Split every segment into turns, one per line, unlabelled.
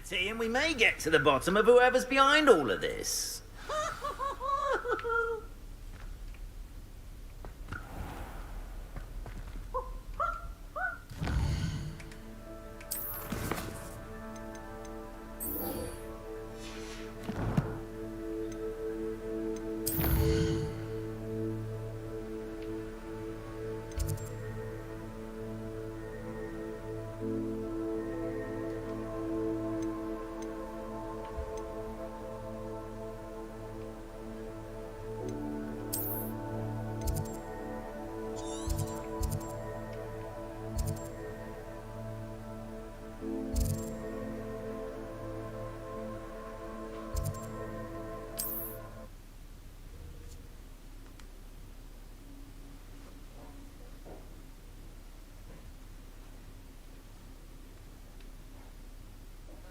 tea and we may get to the bottom of whoever's behind all of this.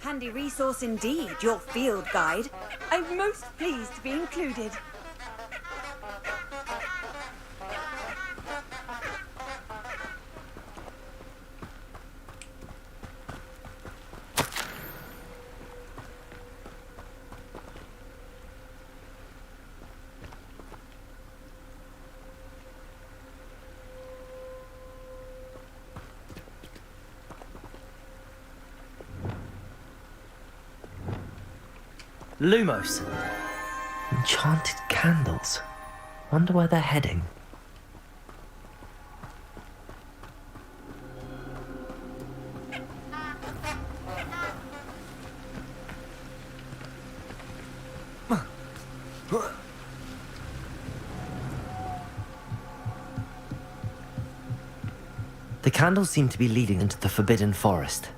Handy resource indeed, your field guide. I'm most pleased to be included.
Lumos. Enchanted candles. Wonder where they're heading. The candles seem to be leading into the Forbidden Forest.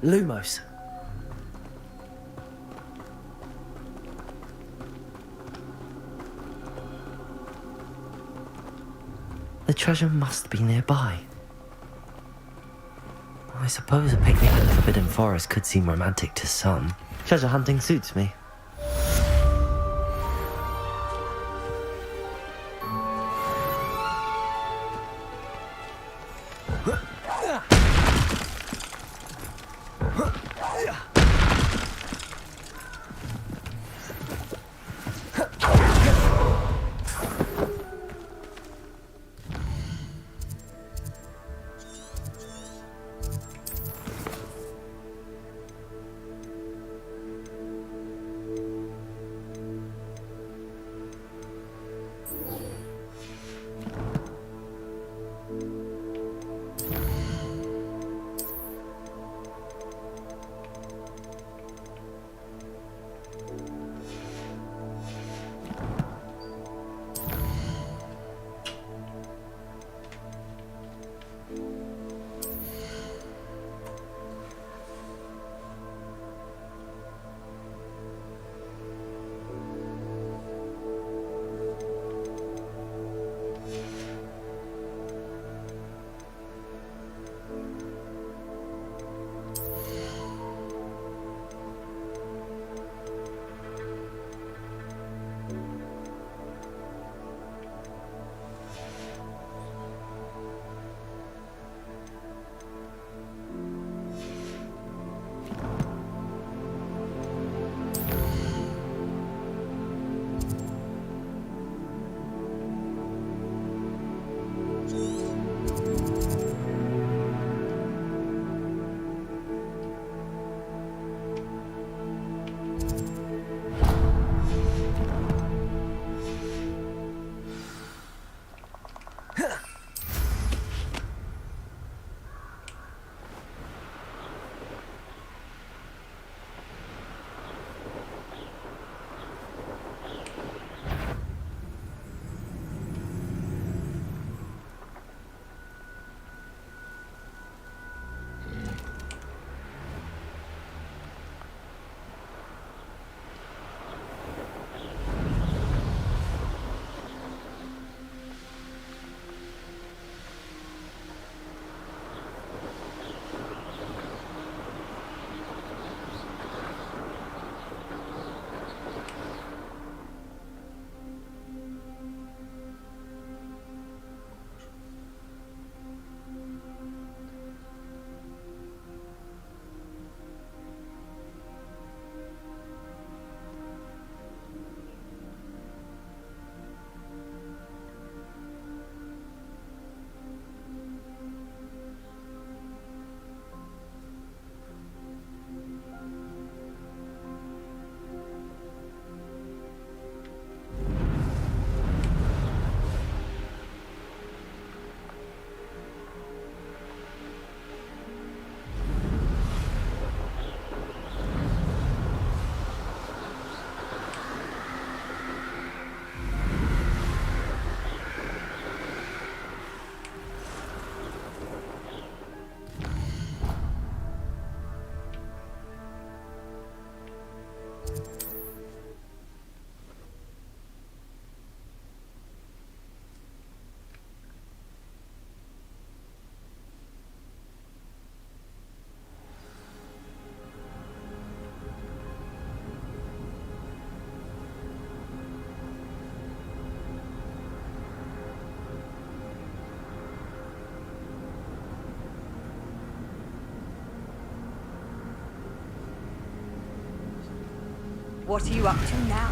Lumos. The treasure must be nearby. I suppose a picnic in the Forbidden Forest could seem romantic to some. Treasure hunting suits me.
What are you up to now?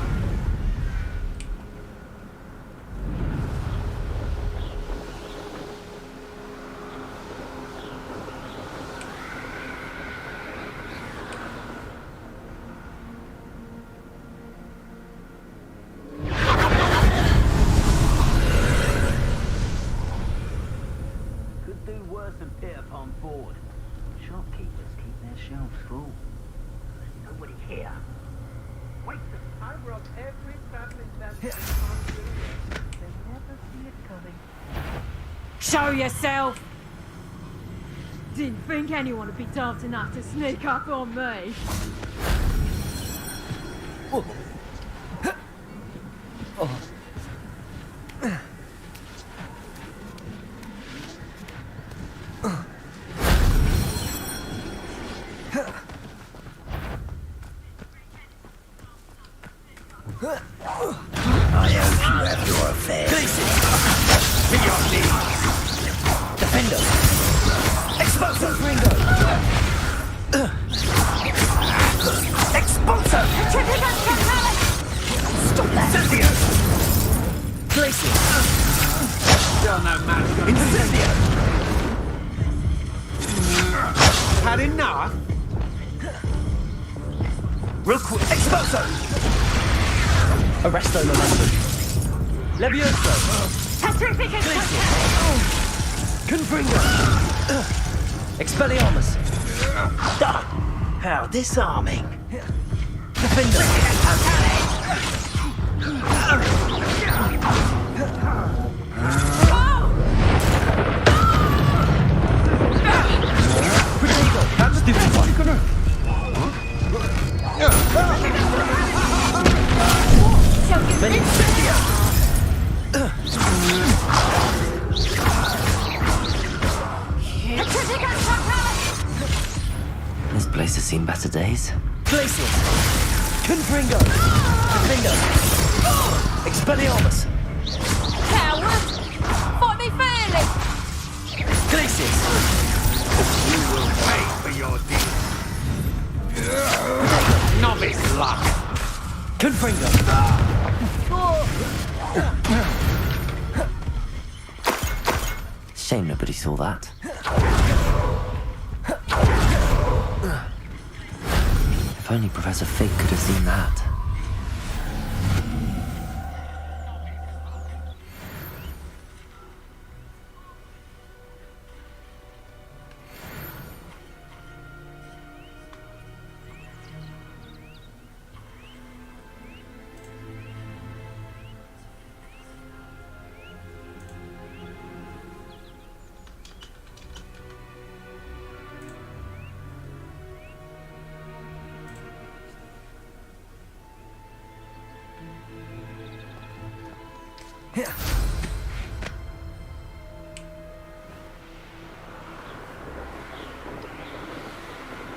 Could do worse than pit upon board. Shopkeepers keep their shelves full. There's nobody here. Wait, I rob every family member. They never see it coming.
Show yourself! Didn't think anyone would be daft enough to sneak up on me.
I hope you have your affairs. To your knees. Defender. Expulso. Ringo. Expulso. Stop that. Incendio. Glacier. Still no match. Incendio. Had enough? Real quick. Expulso. Arresto momentum. Levioso. Confringo. Expelliarmus. How disarming. Defender. Protego. That's different one. Incendio.
This place has seen better days.
Glacier. Confringo. Defender. Expelliarmus.
Coward! Fight me fairly!
Glacier. You will pay for your deeds. Novice luck. Confringo.
Shame nobody saw that. If only Professor Fig could have seen that.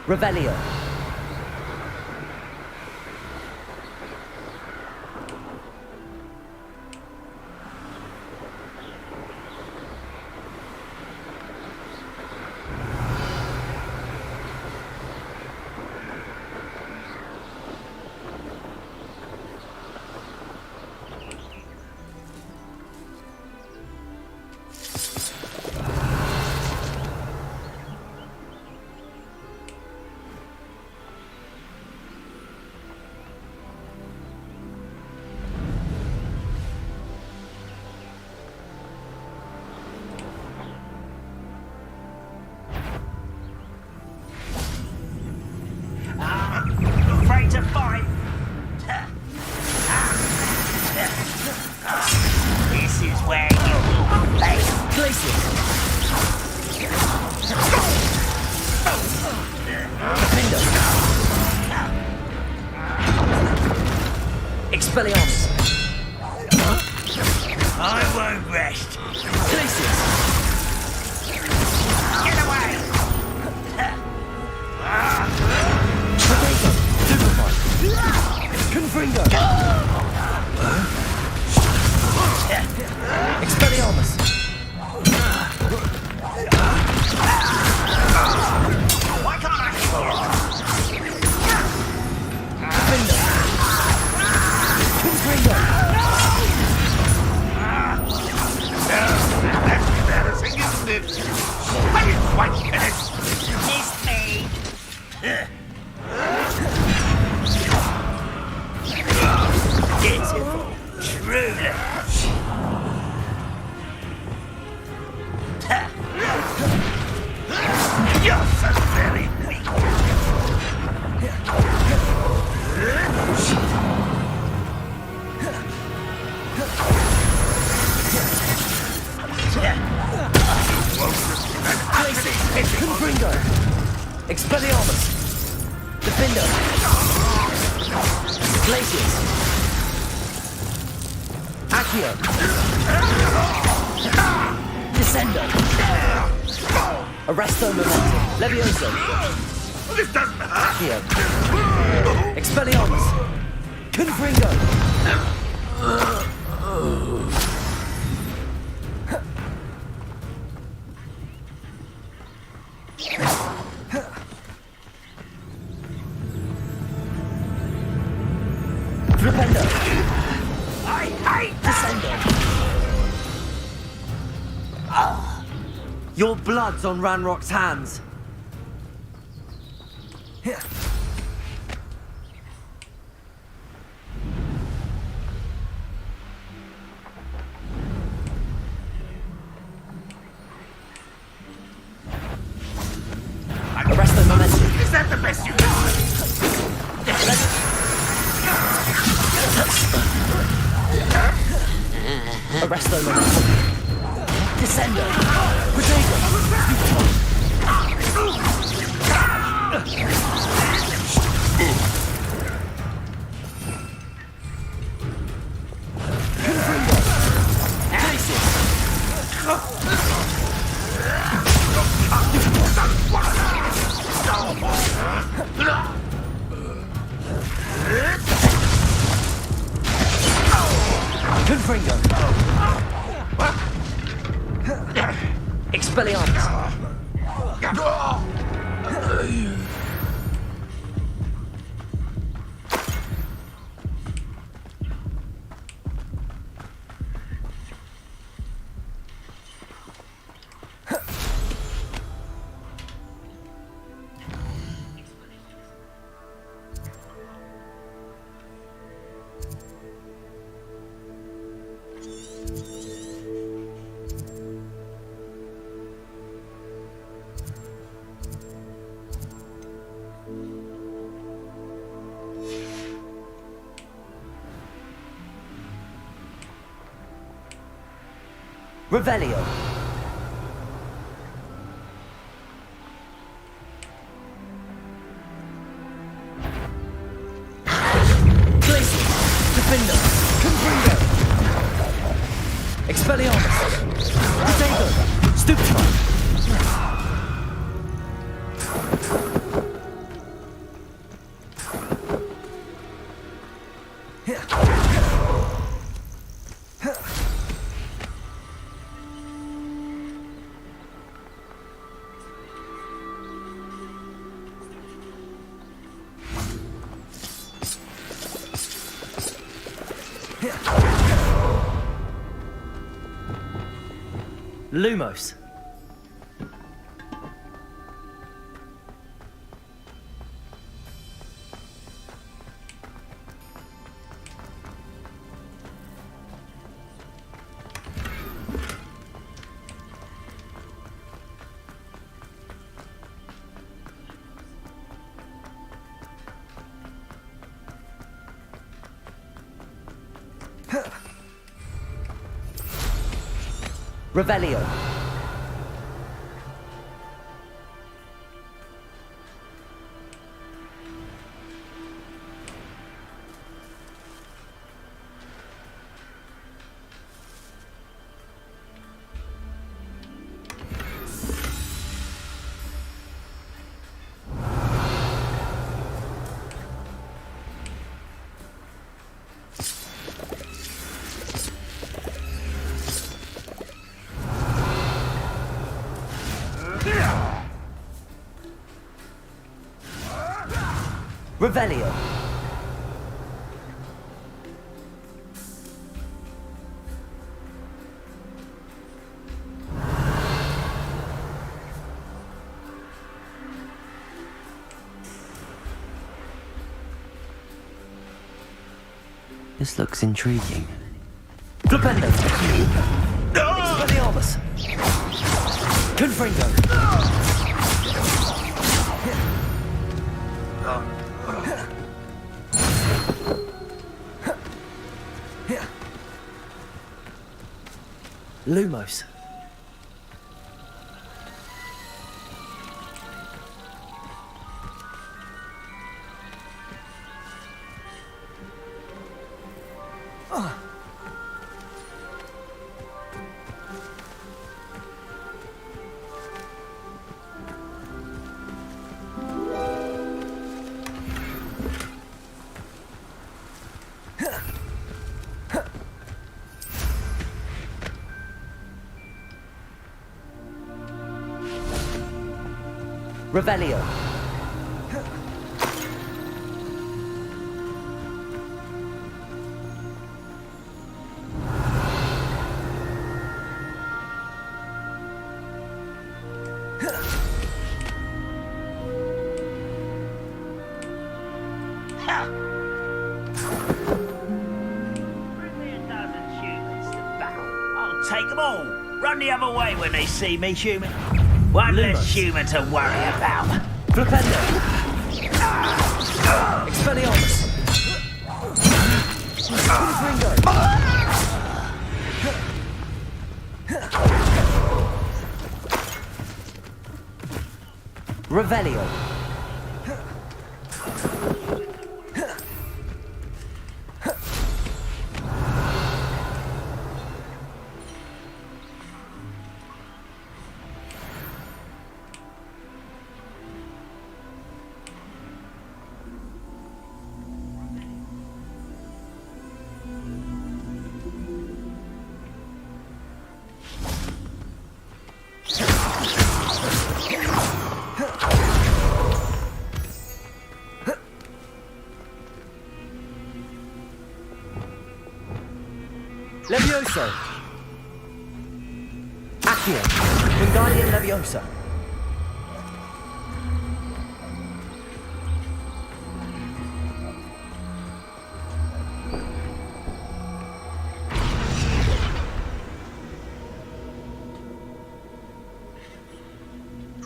Revelio.
I didn't quite finish.
Missed me. Pitiful. Truly.
You're so very weak.
Gryffindor! Expelliarmus! Defender! Glacius! Accio! Descendo! Arresto Momentum! Levioso!
This doesn't hurt.
Accio! Expelliarmus! Confringo! Flipendo!
I hate
Descendo! Your blood's on Ranrock's hands! Arresto Momentum!
Is that the best you can?
Arresto Momentum! Descendo! Protego! Confringo! Expelliarmus! Revelio! Glacius! Defender! Confringo! Expelliarmus! Protego! Stupefy! Lumos. Revelio. Revelio. This looks intriguing. Flipendo! Expelliarmus! Confringo! Lumos. Revelio.
Bring me a dozen humans to battle. I'll take them all. Run the other way when they see me, human. One less human to worry about.
Flipendo! Expelliarmus! Confringo! Revelio! Levioso! Accio! Wingardium Leviosa!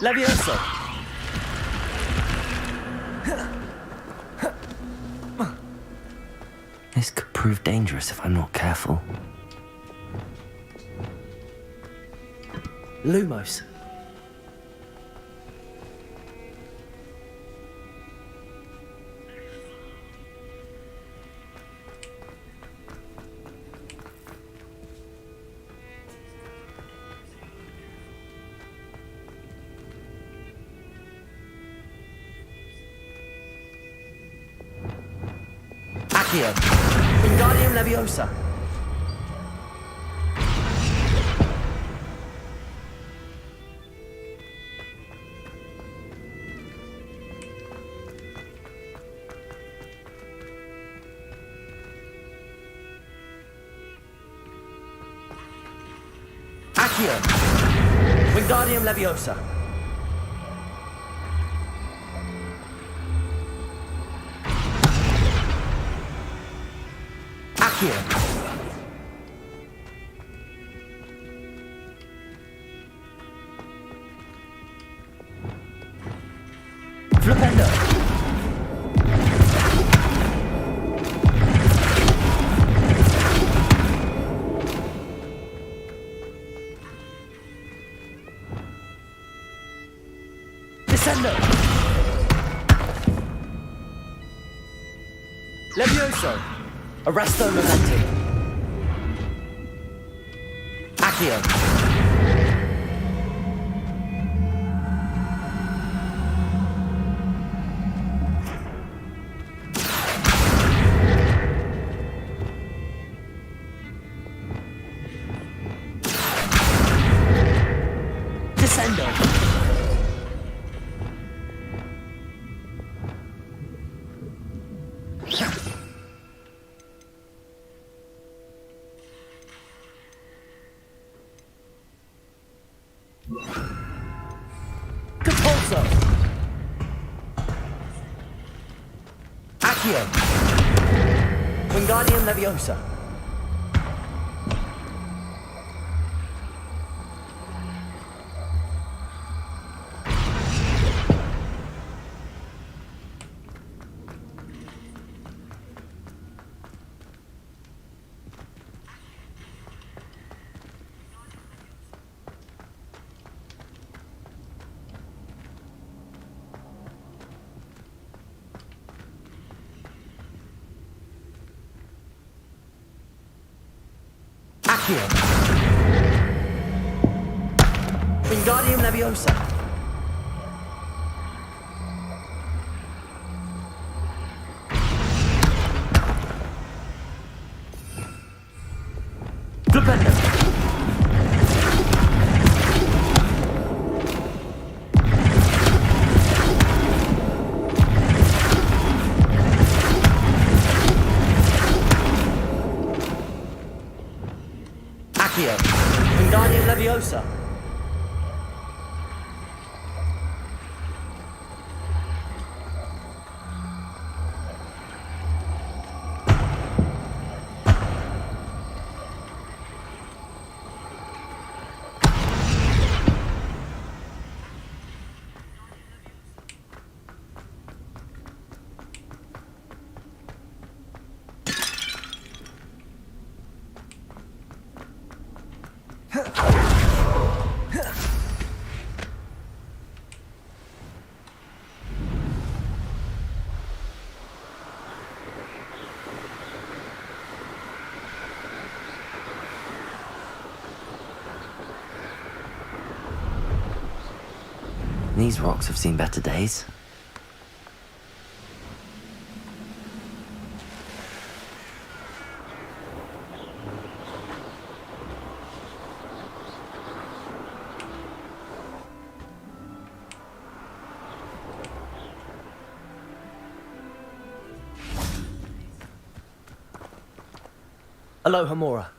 Levioso! This could prove dangerous if I'm not careful. Lumos. Accio. Wingardium Leviosa. Accio. Wingardium Leviosa. Accio. Flipendo. Descendo. Levioso. Arresto Momenti. Accio. Descendo. Compulso. Accio. Wingardium Leviosa. Accio. Wingardium Leviosa. Flipendo. Accio. Wingardium Leviosa. These rocks have seen better days. Aloha Mora.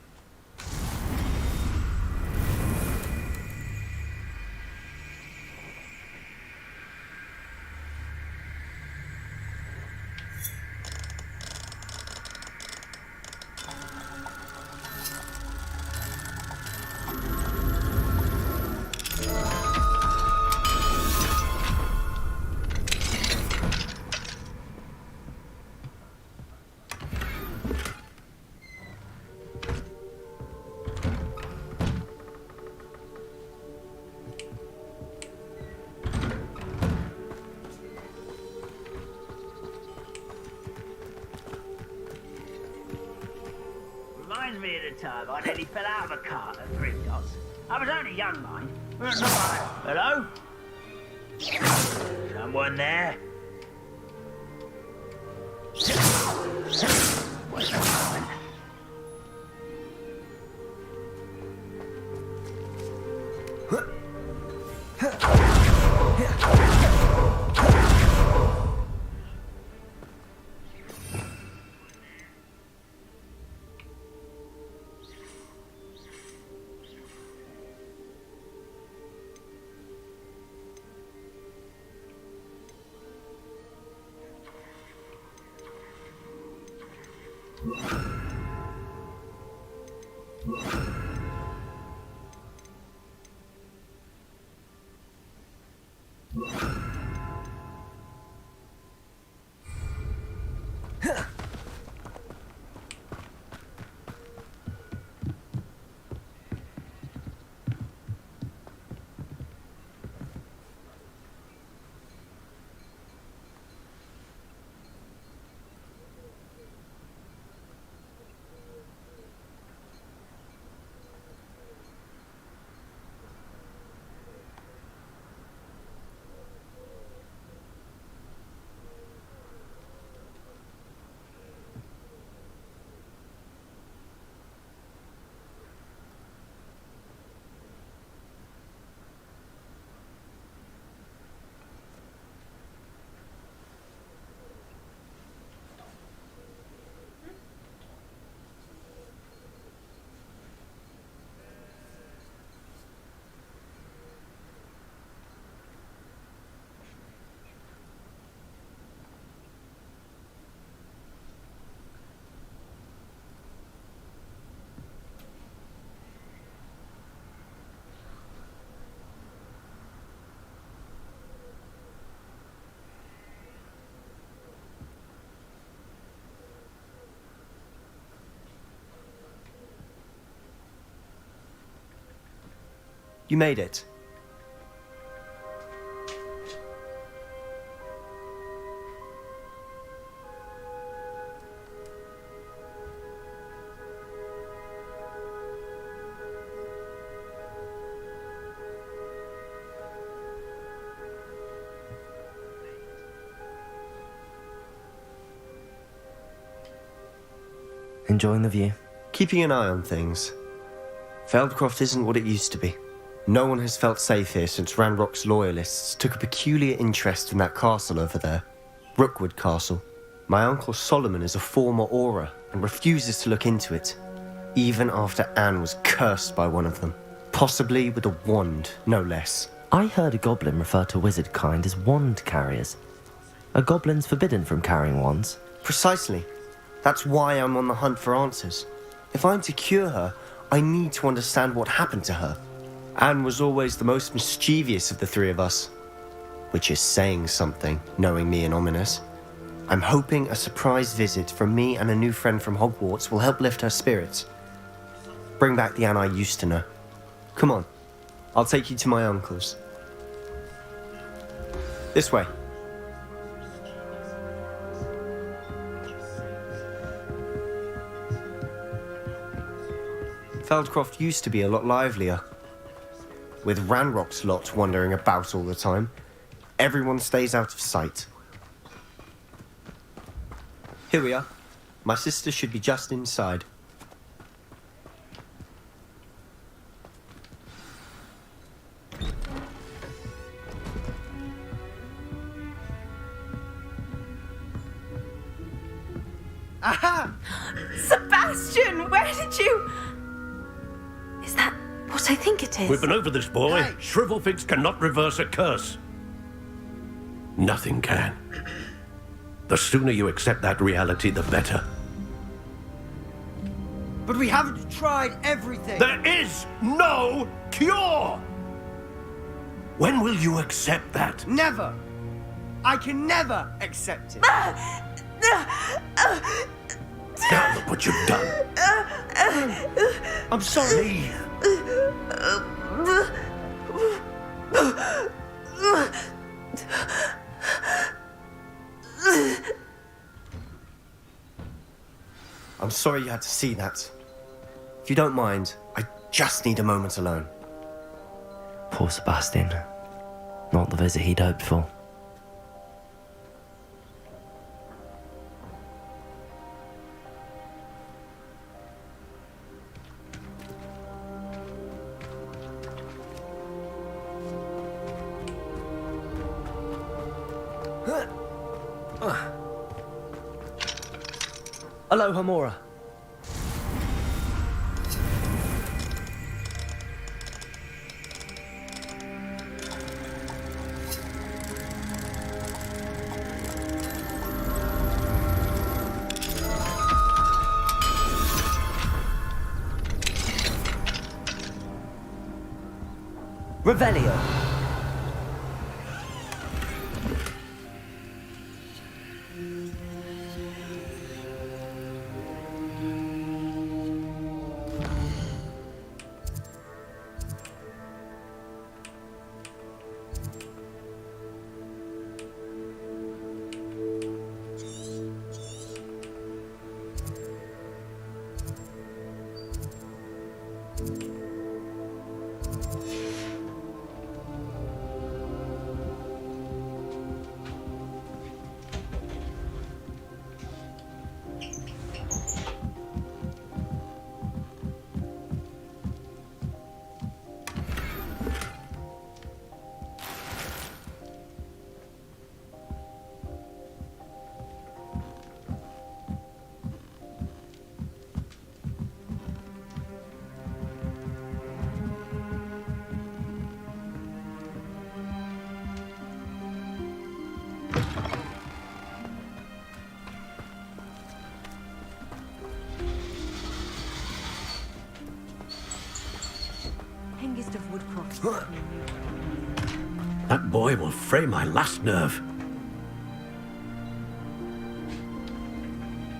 Reminds me of the time I nearly fell out of a cart at Gryffindor. I was only young, mind. Hello? Someone there? What's going on?
You made it.
Enjoying the view?
Keeping an eye on things. Feldcroft isn't what it used to be. No one has felt safe here since Ranrock's loyalists took a peculiar interest in that castle over there. Rookwood Castle. My uncle Solomon is a former Auror and refuses to look into it, even after Anne was cursed by one of them. Possibly with a wand, no less.
I heard a goblin refer to wizard kind as wand carriers. Are goblins forbidden from carrying wands?
Precisely. That's why I'm on the hunt for answers. If I'm to cure her, I need to understand what happened to her. Anne was always the most mischievous of the three of us. Which is saying something, knowing me and Ominous. I'm hoping a surprise visit from me and a new friend from Hogwarts will help lift her spirits. Bring back the Anne I used to know. Come on, I'll take you to my uncle's. This way. Feldcroft used to be a lot livelier. With Ranrock's lot wandering about all the time, everyone stays out of sight. Here we are. My sister should be just inside.
Aha! Sebastian, where did you... Is that what I think it is?
We've been over this, boy. Shrivelfigs cannot reverse a curse. Nothing can. The sooner you accept that reality, the better.
But we haven't tried everything.
There is no cure! When will you accept that?
Never. I can never accept it.
Now look what you've done.
I'm sorry.
Leave.
I'm sorry you had to see that. If you don't mind, I just need a moment alone.
Poor Sebastian. Not the visit he'd hoped for.
Aloha, Mora. Revelio.
Of Woodcroft.
That boy will fray my last nerve.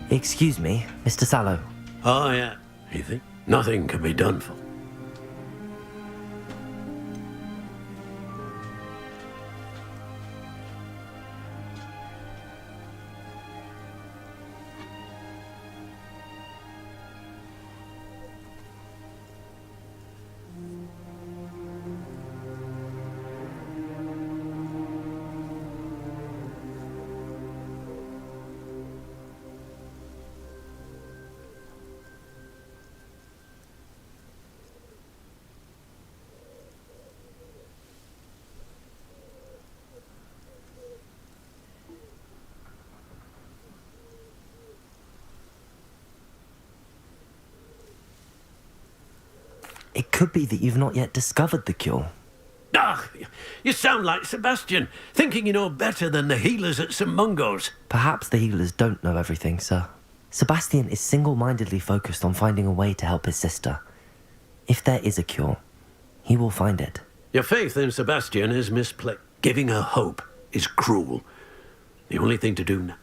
Excuse me, Mr. Sallow.
Oh, yeah. You think nothing can be done for?
could be that you've not yet discovered the cure.
Ah, you sound like Sebastian, thinking you know better than the healers at St. Mungo's.
Perhaps the healers don't know everything, sir. Sebastian is single-mindedly focused on finding a way to help his sister. If there is a cure, he will find it.
Your faith in Sebastian is misplaced. Giving her hope is cruel. The only thing to do now.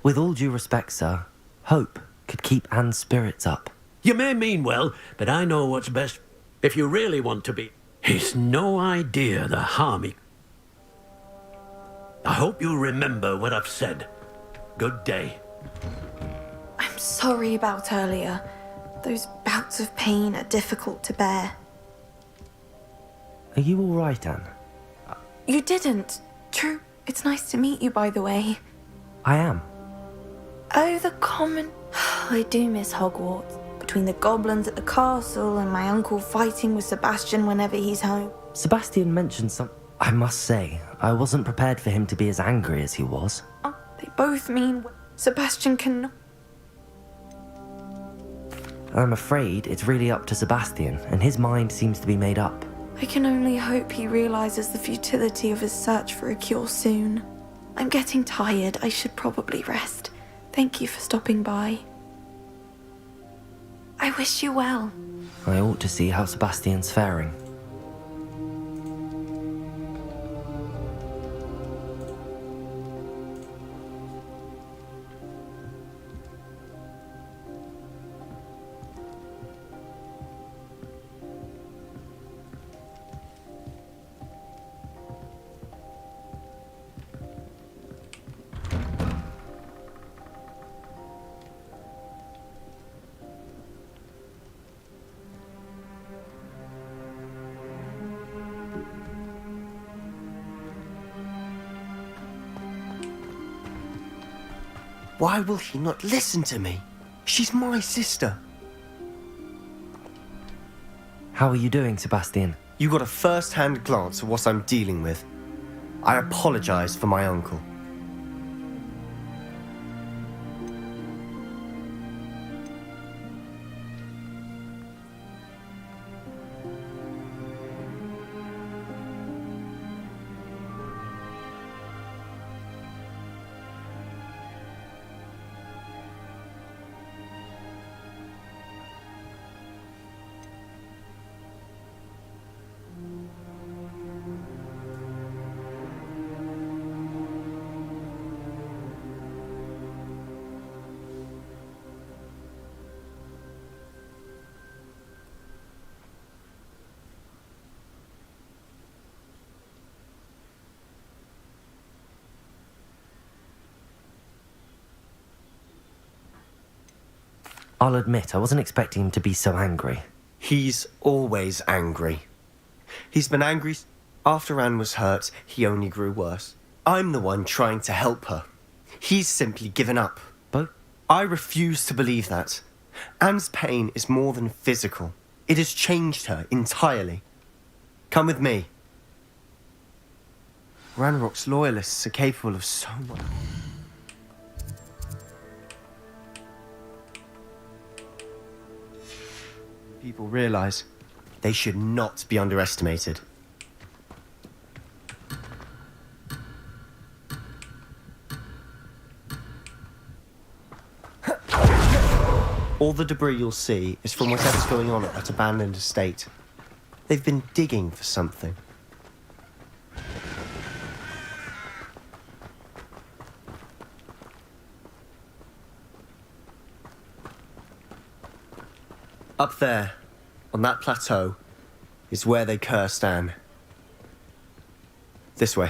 With all due respect, sir, hope could keep Anne's spirits up.
You may mean well, but I know what's best. If you really want to be, it's no idea the harm he... I hope you remember what I've said. Good day.
I'm sorry about earlier. Those bouts of pain are difficult to bear.
Are you all right, Anne?
You didn't. True. It's nice to meet you, by the way.
I am.
Oh, the common... I do miss Hogwarts. Between the goblins at the castle and my uncle fighting with Sebastian whenever he's home.
Sebastian mentioned some... I must say, I wasn't prepared for him to be as angry as he was.
Oh, they both mean Sebastian can...
I'm afraid it's really up to Sebastian, and his mind seems to be made up.
I can only hope he realizes the futility of his search for a cure soon. I'm getting tired. I should probably rest. Thank you for stopping by. I wish you well.
I ought to see how Sebastian's faring.
Why will he not listen to me? She's my sister.
How are you doing, Sebastian?
You got a first-hand glance at what I'm dealing with. I apologize for my uncle.
I'll admit, I wasn't expecting him to be so angry.
He's always angry. He's been angry after Anne was hurt. He only grew worse. I'm the one trying to help her. He's simply given up.
But
I refuse to believe that. Anne's pain is more than physical. It has changed her entirely. Come with me. Ranrock's loyalists are capable of so much. People realize they should not be underestimated. All the debris you'll see is from whatever's going on at that abandoned estate. They've been digging for something. Up there, on that plateau, is where they cursed Anne. This way.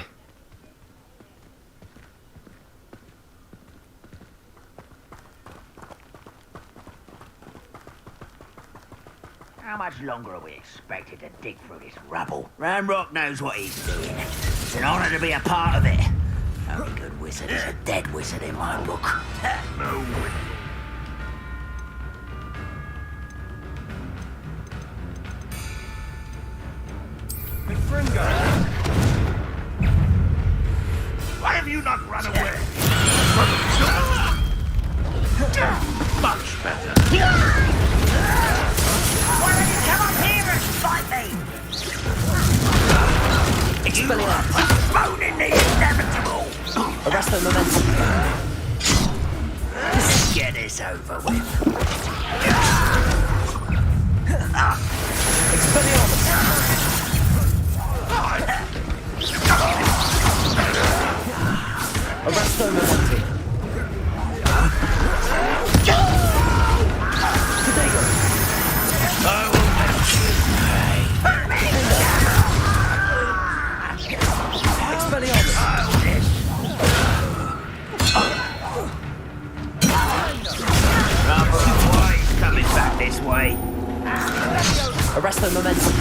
How much longer are we expected to dig through this rubble? Ramrock knows what he's doing. It's an honor to be a part of it. Only good wizard is a dead wizard in my book. No wizard.
Why have you not run away? Much better.
Why don't you come up here and fight me?
Expelliarmus!
Postponing the inevitable.
Arresto momentum.
Get this over with.
Expelliarmus! Arresto momentum. Diagon.
I will match you.
Expelliarmus!
He's coming back this way.
Arresto momentum.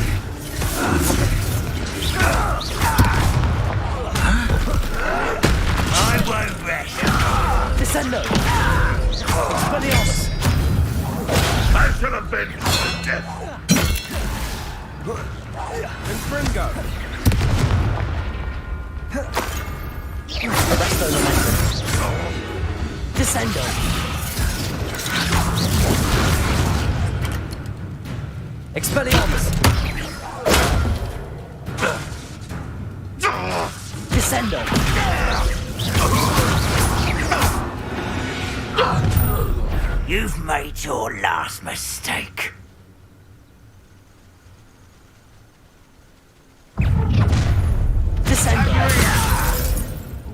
I won't rest.
Descendo. Expelliarmus.
I should have been to death.
Confringo.
Arresto momentum. Descendo. Expelliarmus. Descendo.
You've made your last mistake.
Descendo.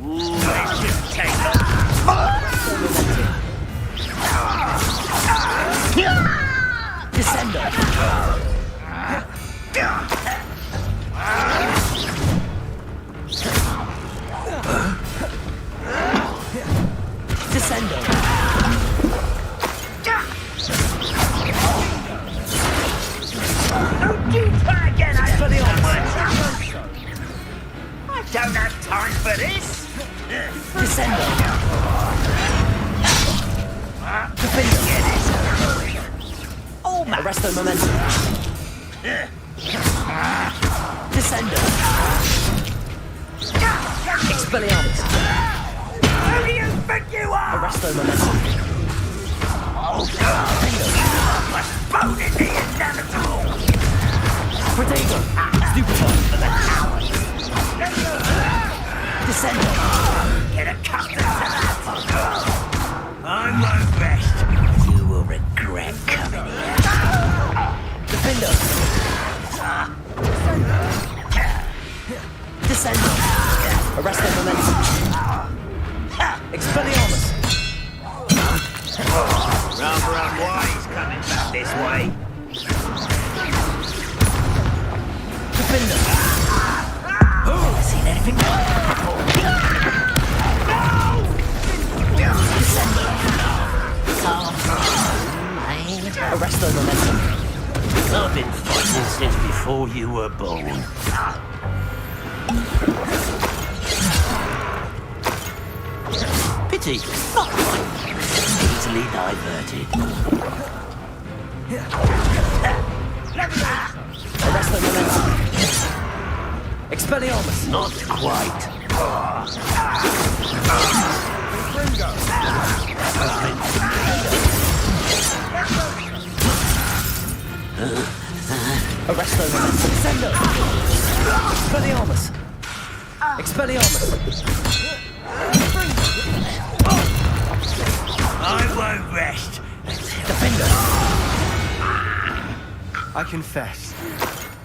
Let's just take
Descendo. Descendo.
Don't you try again,
Expelliarmus.
I don't have time for this.
Descendo. Defendo.
Oh, my.
Arresto momentum. Descendo. Expelliarmus.
Who do you think you are?
Arresto momentum.
Postponing the inevitable.
Protego. Stupefy. Descendo.
Get accustomed to that. I won't rest. You will regret coming here.
Defendo. Descendo. Arresto momentum. Expelliarmus.
Rather unwise coming back this way.
Defendo.
Seen anything like that before?
Descendo. Arresto momentum.
I've been fighting since before you were born. Pity, not quite. Easily diverted.
Arresto momentum. Expelliarmus.
Not quite.
Arresto momentum. Descendo. Expelliarmus. Expelliarmus.
I won't rest.
Defender.
I confess,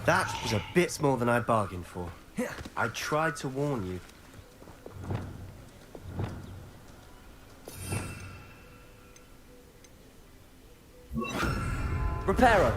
that was a bit more than I bargained for. I tried to warn you.
Reparo.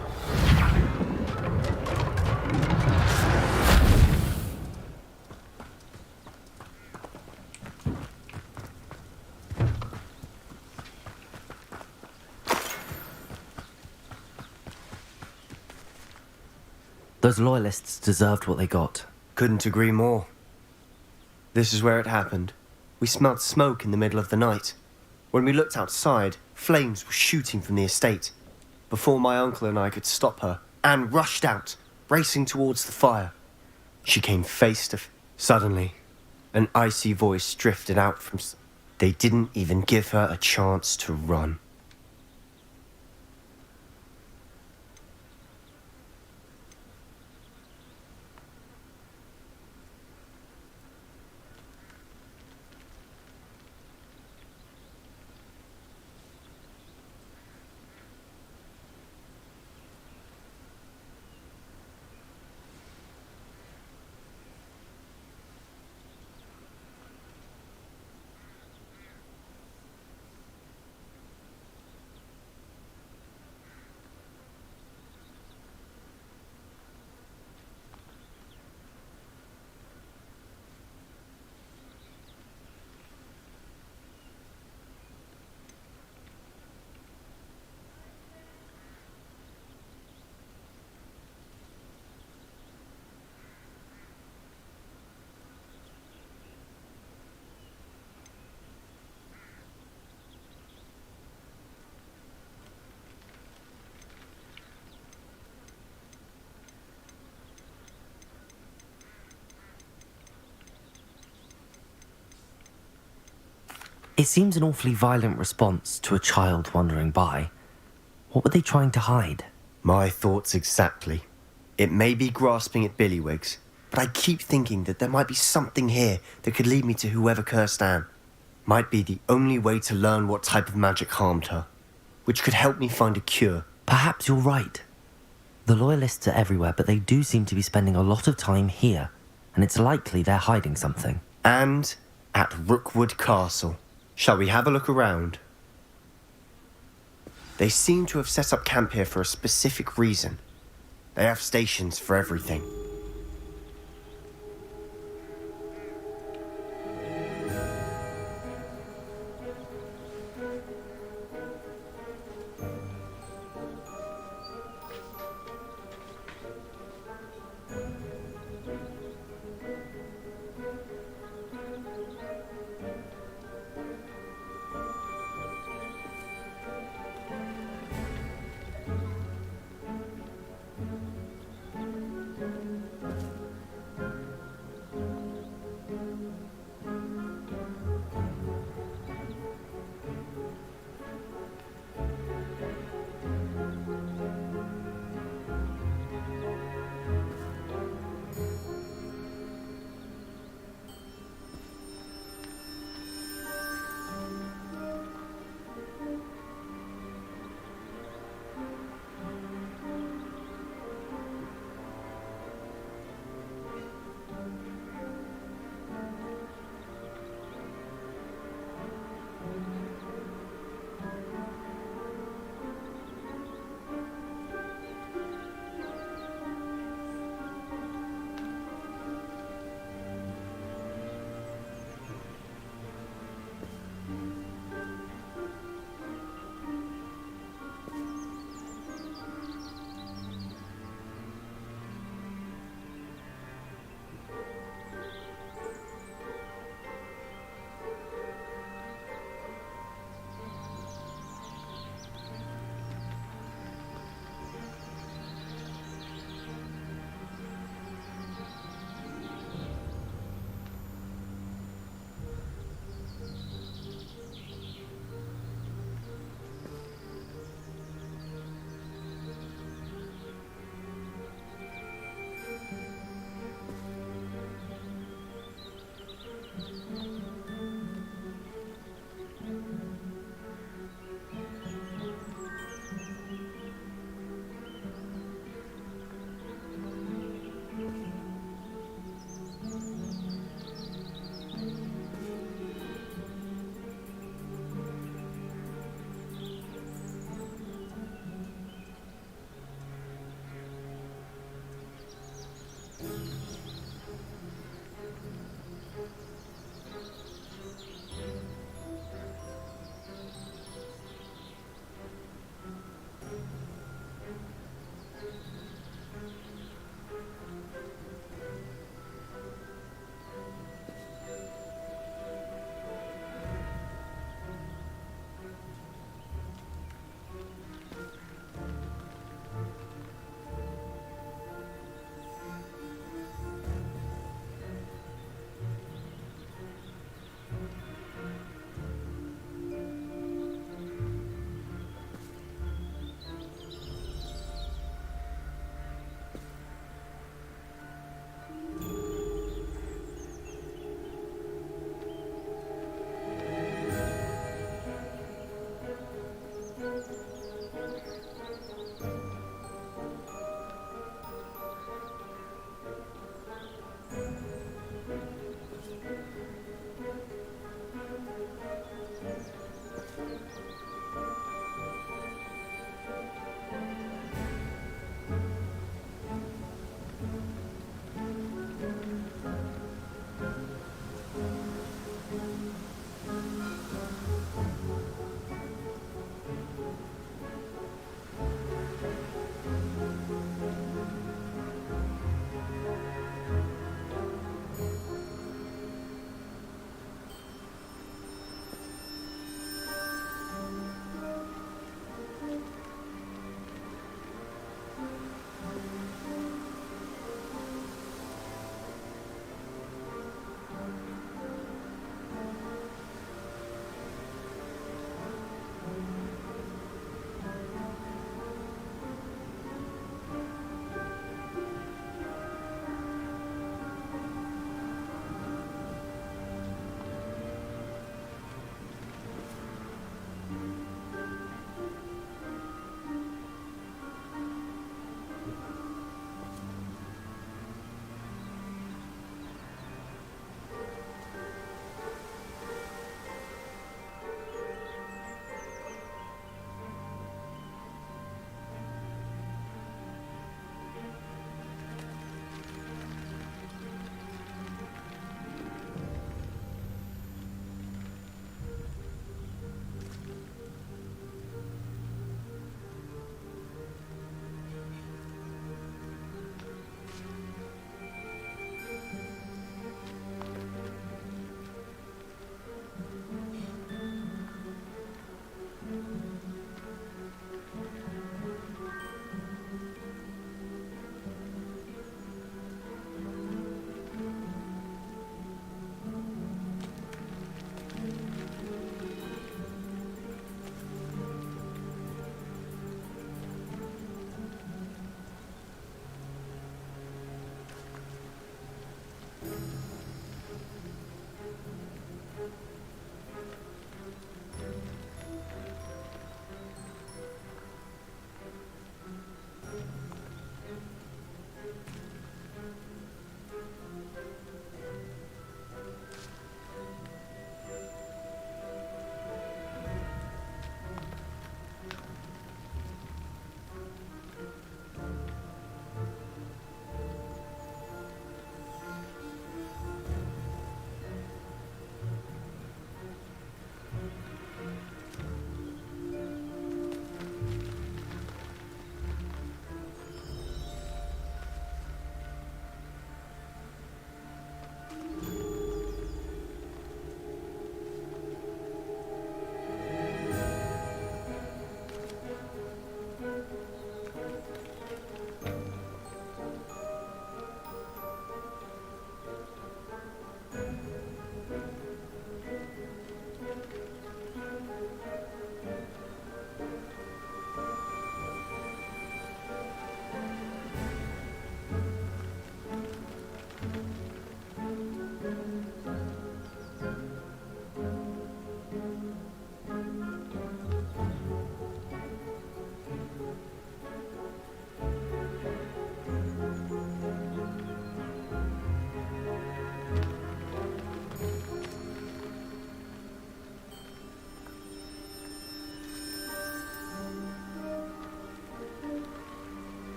Those loyalists deserved what they got.
Couldn't agree more. This is where it happened. We smelled smoke in the middle of the night. When we looked outside, flames were shooting from the estate. Before my uncle and I could stop her, Anne rushed out, racing towards the fire. She came face to Suddenly, an icy voice drifted out from... They didn't even give her a chance to run.
It seems an awfully violent response to a child wandering by. What were they trying to hide?
My thoughts exactly. It may be grasping at Billywigs, but I keep thinking that there might be something here that could lead me to whoever cursed Anne. Might be the only way to learn what type of magic harmed her, which could help me find a cure.
Perhaps you're right. The Loyalists are everywhere, but they do seem to be spending a lot of time here, and it's likely they're hiding something.
And at Rookwood Castle. Shall we have a look around? They seem to have set up camp here for a specific reason. They have stations for everything.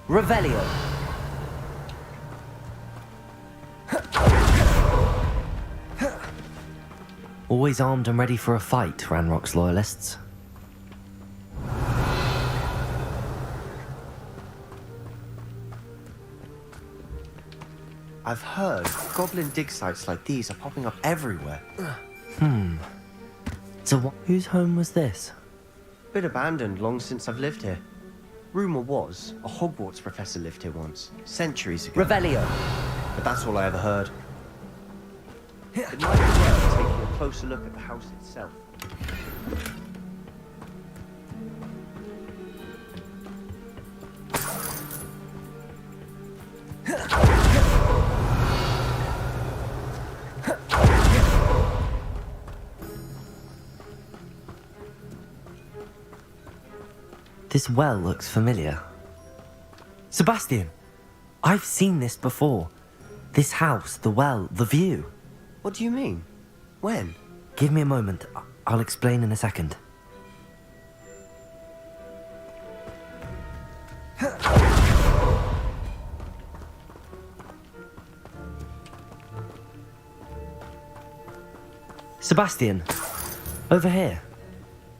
Revelio. Always armed and ready for a fight, Ranrock's loyalists.
I've heard goblin dig sites like these are popping up everywhere.
So whose home was this?
Been abandoned long since I've lived here. Rumour was a Hogwarts professor lived here once, centuries ago.
Revelio.
But that's all I ever heard. It might be worth taking a closer look at the house itself.
This well looks familiar. Sebastian, I've seen this before. This house, the well, the view.
What do you mean? When?
Give me a moment. I'll explain in a second. Sebastian, over here.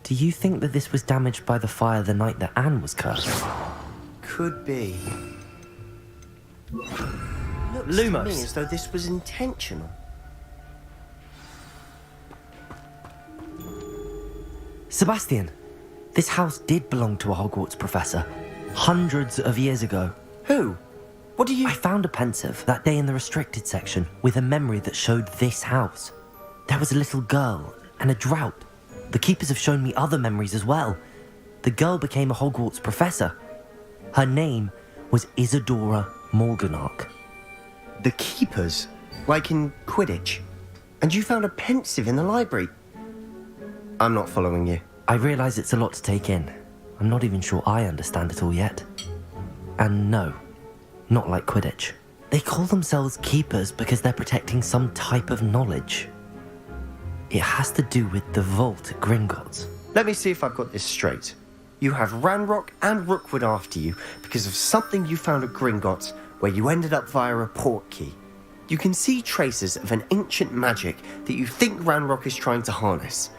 Do you think that this was damaged by the fire the night that Anne was cursed?
Could be. Looks
Lumos.
to me as though this was intentional.
Sebastian, this house did belong to a Hogwarts professor, hundreds of years ago.
Who? What do you...
I found a pensive that day in the restricted section with a memory that showed this house. There was a little girl and a drought. The keepers have shown me other memories as well. The girl became a Hogwarts professor. Her name was Isadora Morganach.
The keepers? Like in Quidditch? And you found a pensive in the library? I'm not following you.
I realise it's a lot to take in. I'm not even sure I understand it all yet. And no, not like Quidditch. They call themselves keepers because they're protecting some type of knowledge. It has to do with the vault at Gringotts.
Let me see if I've got this straight. You have Ranrock and Rookwood after you because of something you found at Gringotts where you ended up via a portkey. You can see traces of an ancient magic that you think Ranrock is trying to harness.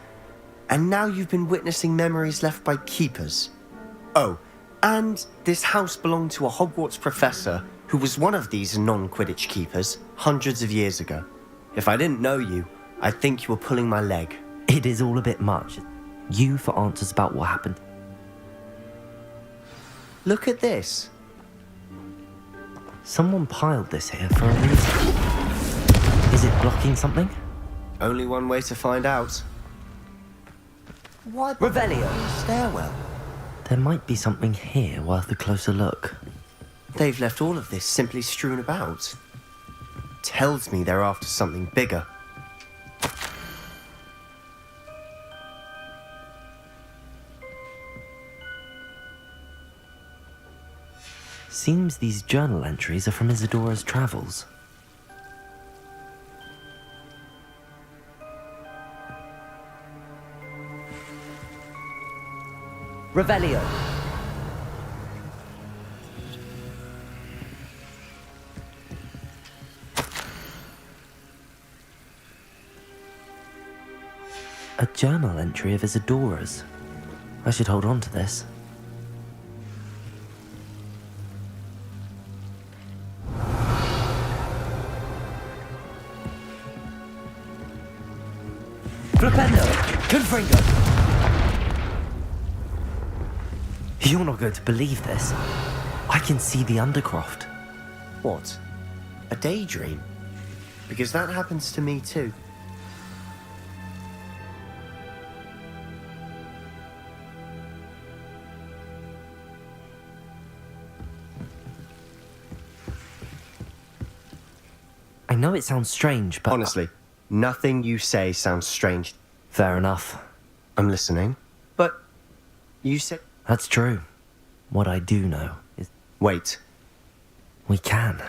And now you've been witnessing memories left by keepers. Oh, and this house belonged to a Hogwarts professor who was one of these non-Quidditch keepers hundreds of years ago. If I didn't know you, I'd think you were pulling my leg.
It is all a bit much. You for answers about what happened.
Look at this.
Someone piled this here for a reason. Is it blocking something?
Only one way to find out. Why the
Revelio.
stairwell?
There might be something here worth a closer look.
They've left all of this simply strewn about. Tells me they're after something bigger.
Seems these journal entries are from Isadora's travels. Revelio. A journal entry of Isadora's. I should hold on to this. Flipendo! Confringo! You're not going to believe this. I can see the Undercroft.
What? A daydream? Because that happens to me too.
I know it sounds strange, but...
Honestly, nothing you say sounds strange.
Fair enough.
I'm listening. But you said...
That's true. What I do know is...
Wait.
We can.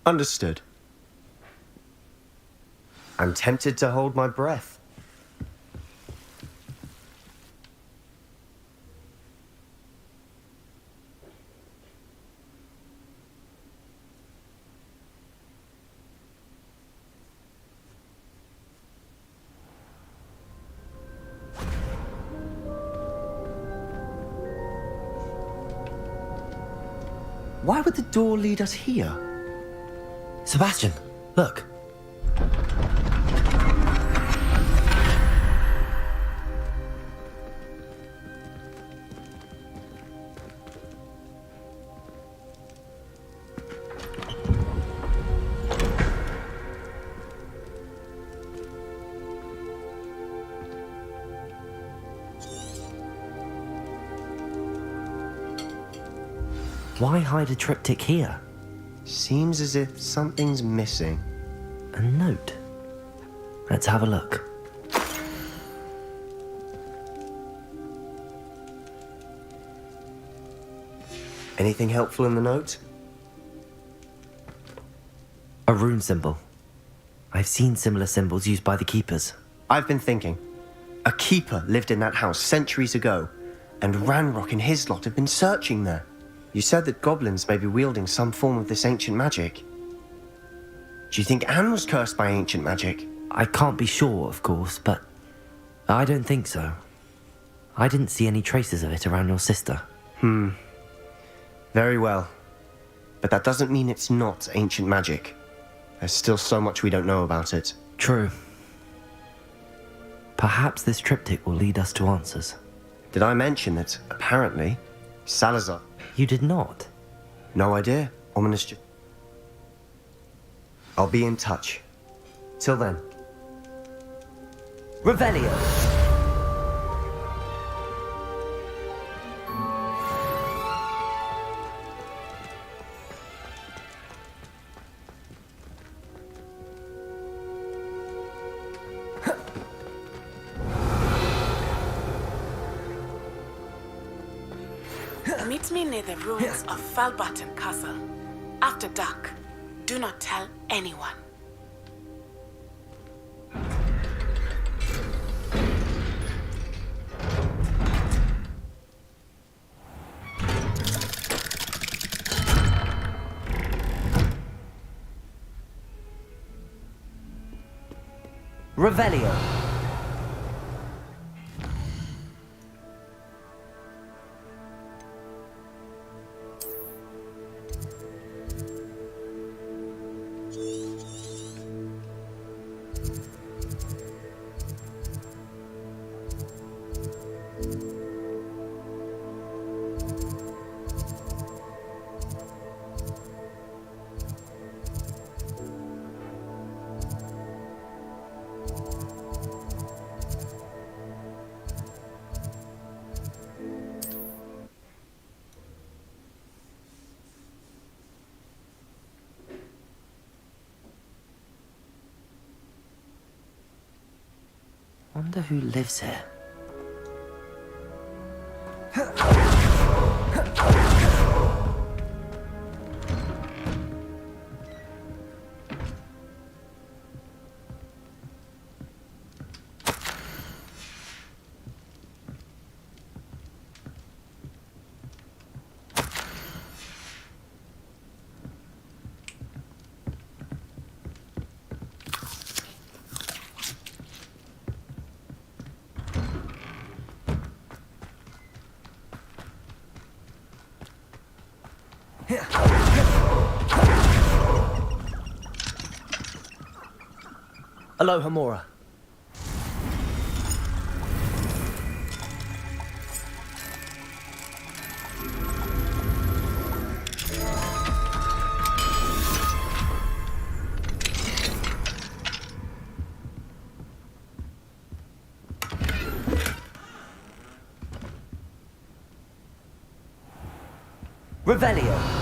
Understood. I'm tempted to hold my breath. Why would the door lead us here?
Sebastian, look. Why hide a triptych here?
Seems as if something's missing.
A note. Let's have a look.
Anything helpful in the note?
A rune symbol. I've seen similar symbols used by the keepers.
I've been thinking. A keeper lived in that house centuries ago, and Ranrock and his lot have been searching there. You said that goblins may be wielding some form of this ancient magic. Do you think Anne was cursed by ancient magic?
I can't be sure, of course, but I don't think so. I didn't see any traces of it around your sister.
Very well. But that doesn't mean it's not ancient magic. There's still so much we don't know about it.
True. Perhaps this triptych will lead us to answers.
Did I mention that, apparently, Salazar...
You did not.
No idea. Ominous... I'll be in touch. Till then. Revelio!
Meet me near the ruins of Falbatten Castle. After dark. Do not tell anyone.
Revelio!
Wonder who lives here.
Aloha, Mora. Revelio.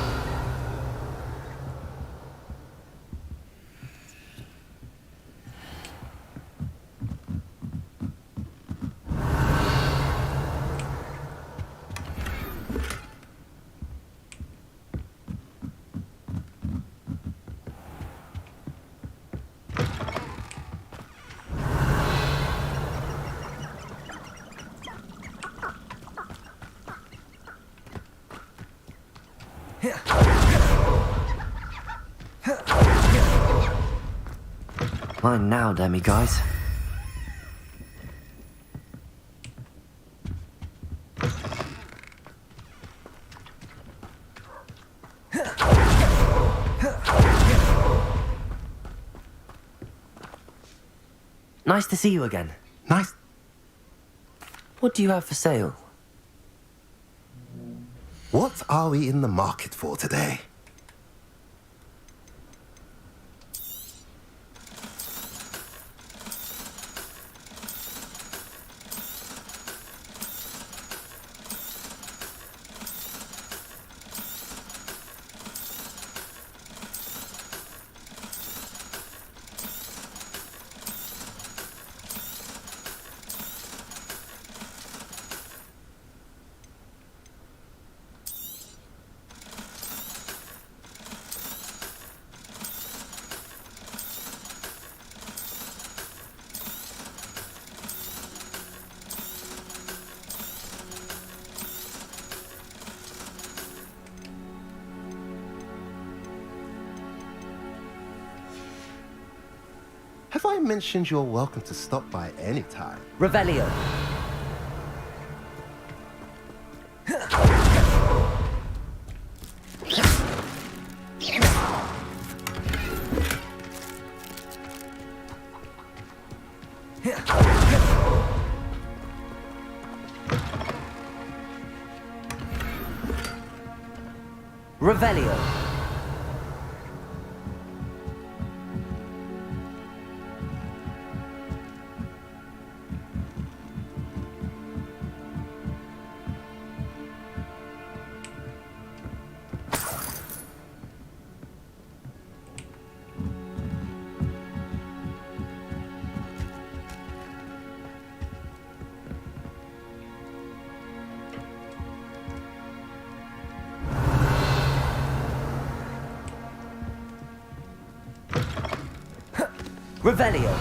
Mine now, demi-guys. Nice to see you again.
Nice.
What do you have for sale?
What are we in the market for today? Have I mentioned you're welcome to stop by any time?
Revelio. Revelio. Revelio.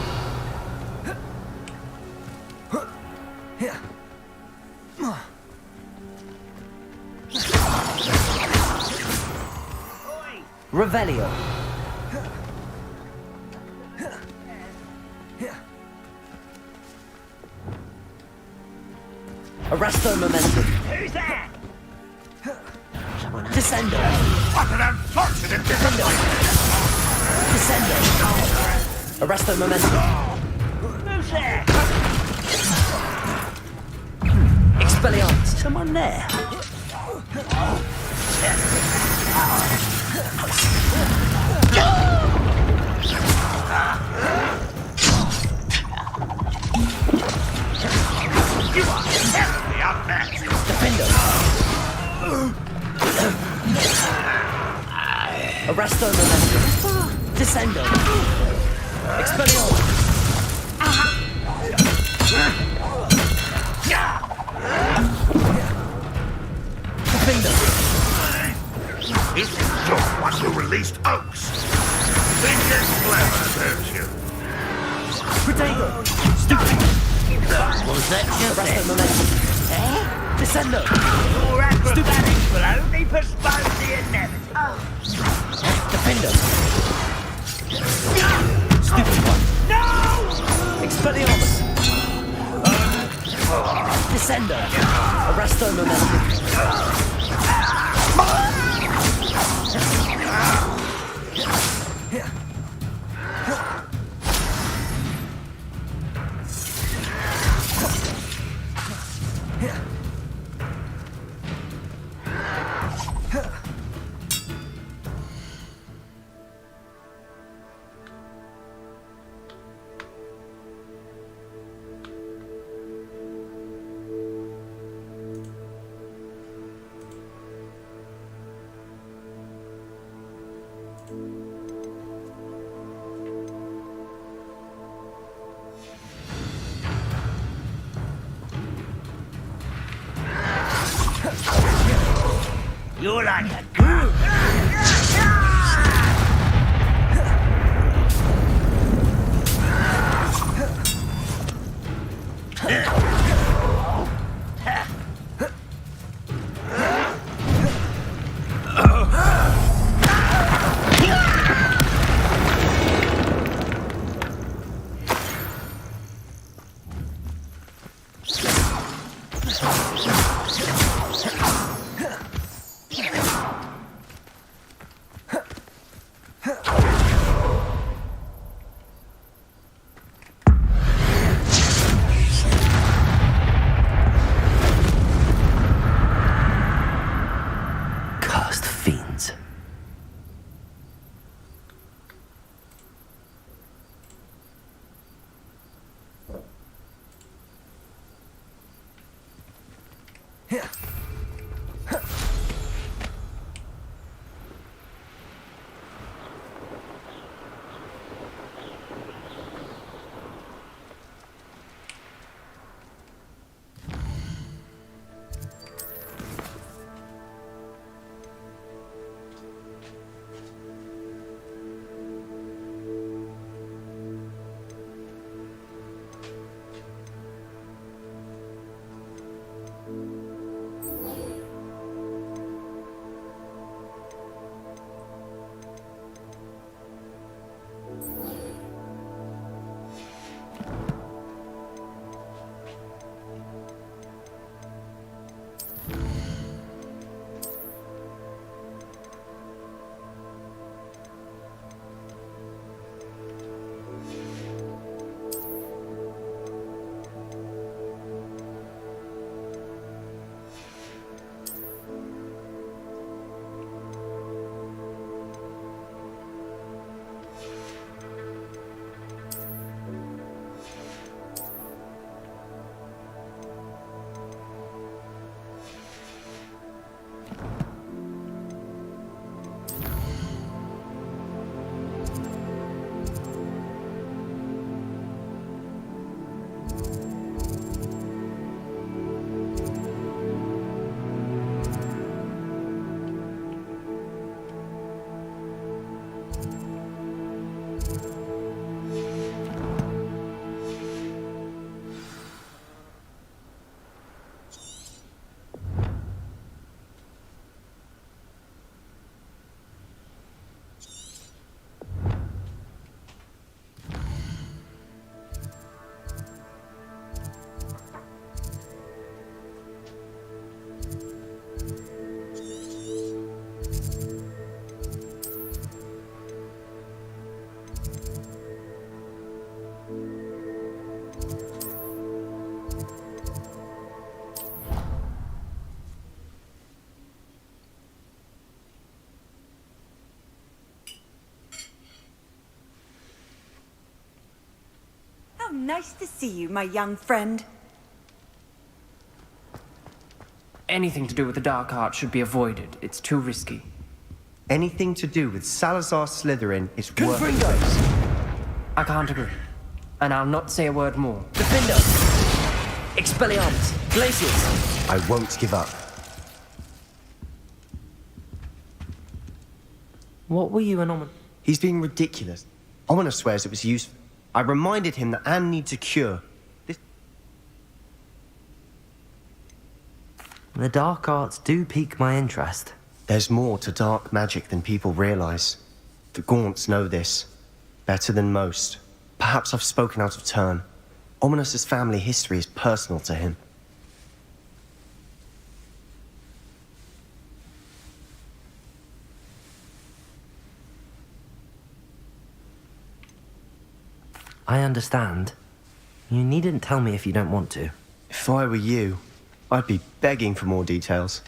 Revelio. Arresto momentum.
Who's that?
Descendo.
What an unfortunate
Descendo. Descendo. Arresto momentum.
Who's there?
Expelliarmus.
Someone there? You are terribly outmatched.
Defendo. Arresto momentum. Descendo. Expelliarmus. Defendo.
This is your one who released Oaks. Think you're clever, don't you?
Protego.
Was that just
Arresto momentum. Descendo.
Your acrobatics will only postpone the inevitable.
Defendo. Stupid one.
No!
Expelliarmus. Descendo. Arresto momentum.
You're like a groom.
Nice to see you, my young friend.
Anything to do with the dark art should be avoided. It's too risky.
Anything to do with Salazar Slytherin is
Gryffindor! I can't agree. And I'll not say a word more.
Defender! Expelliarmus! Glacius!
I won't give up.
What were you and Omen?
He's being ridiculous. Ominous swears it was useful. I reminded him that Anne needs a cure.
The dark arts do pique my interest.
There's more to dark magic than people realize. The Gaunts know this. Better than most. Perhaps I've spoken out of turn. Ominous's family history is personal to him.
I understand. You needn't tell me if you don't want to.
If I were you, I'd be begging for more details.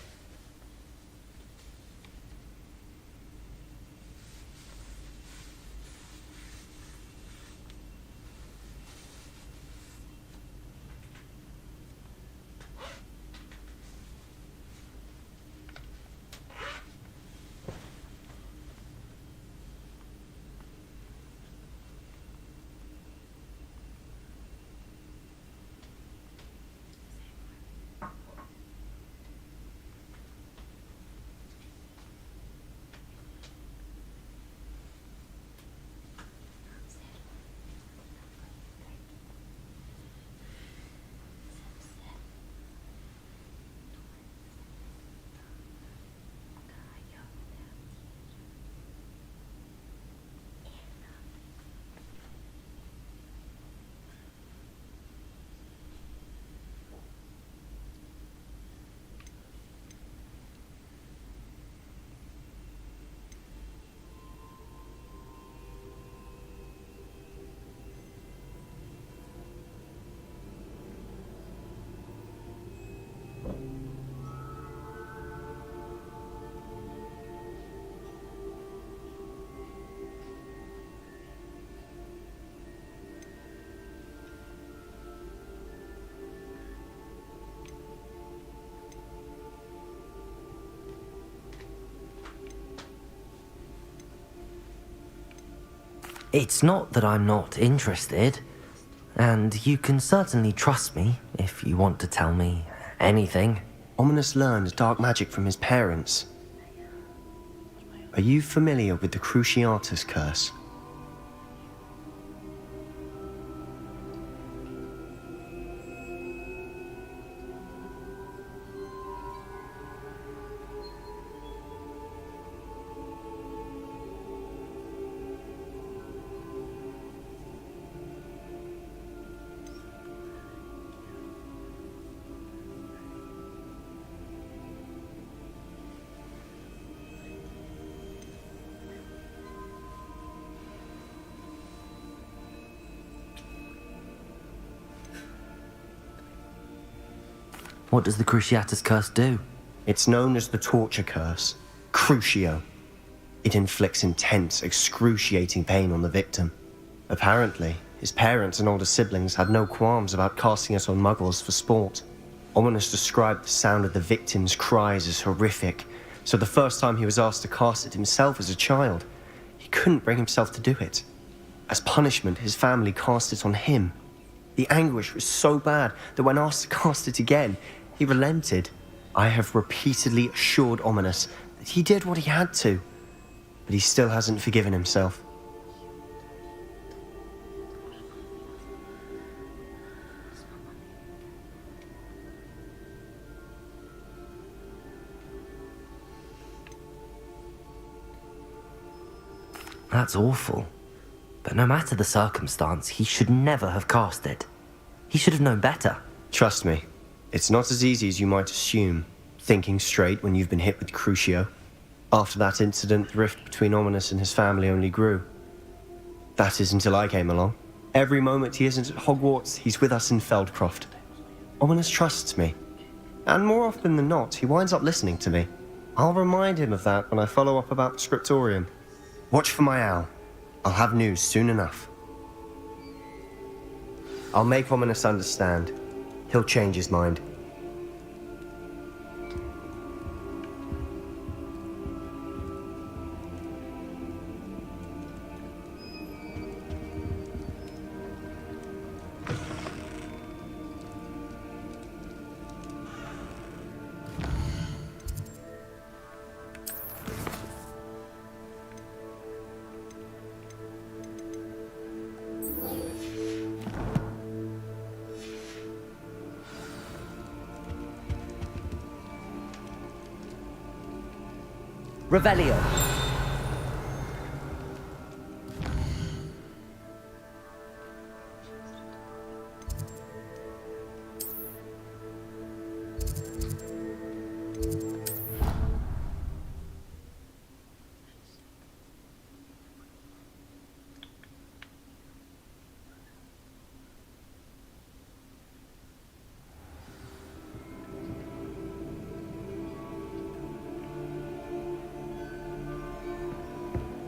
It's not that I'm not interested, and you can certainly trust me if you want to tell me anything.
Ominous learned dark magic from his parents. Are you familiar with the Cruciatus curse?
What does the Cruciatus curse do?
It's known as the torture curse, Crucio. It inflicts intense, excruciating pain on the victim. Apparently, his parents and older siblings had no qualms about casting it on muggles for sport. Ominous described the sound of the victim's cries as horrific, so the first time he was asked to cast it himself as a child, he couldn't bring himself to do it. As punishment, his family cast it on him. The anguish was so bad that when asked to cast it again, he relented. I have repeatedly assured Ominous that he did what he had to, but he still hasn't forgiven himself.
That's awful. But no matter the circumstance, he should never have cast it. He should have known better.
Trust me, it's not as easy as you might assume, thinking straight when you've been hit with Crucio. After that incident, the rift between Ominous and his family only grew. That is until I came along. Every moment he isn't at Hogwarts, he's with us in Feldcroft. Ominous trusts me. And more often than not, he winds up listening to me. I'll remind him of that when I follow up about the scriptorium. Watch for my owl. I'll have news soon enough. I'll make Ominous understand. He'll change his mind.
Revelio.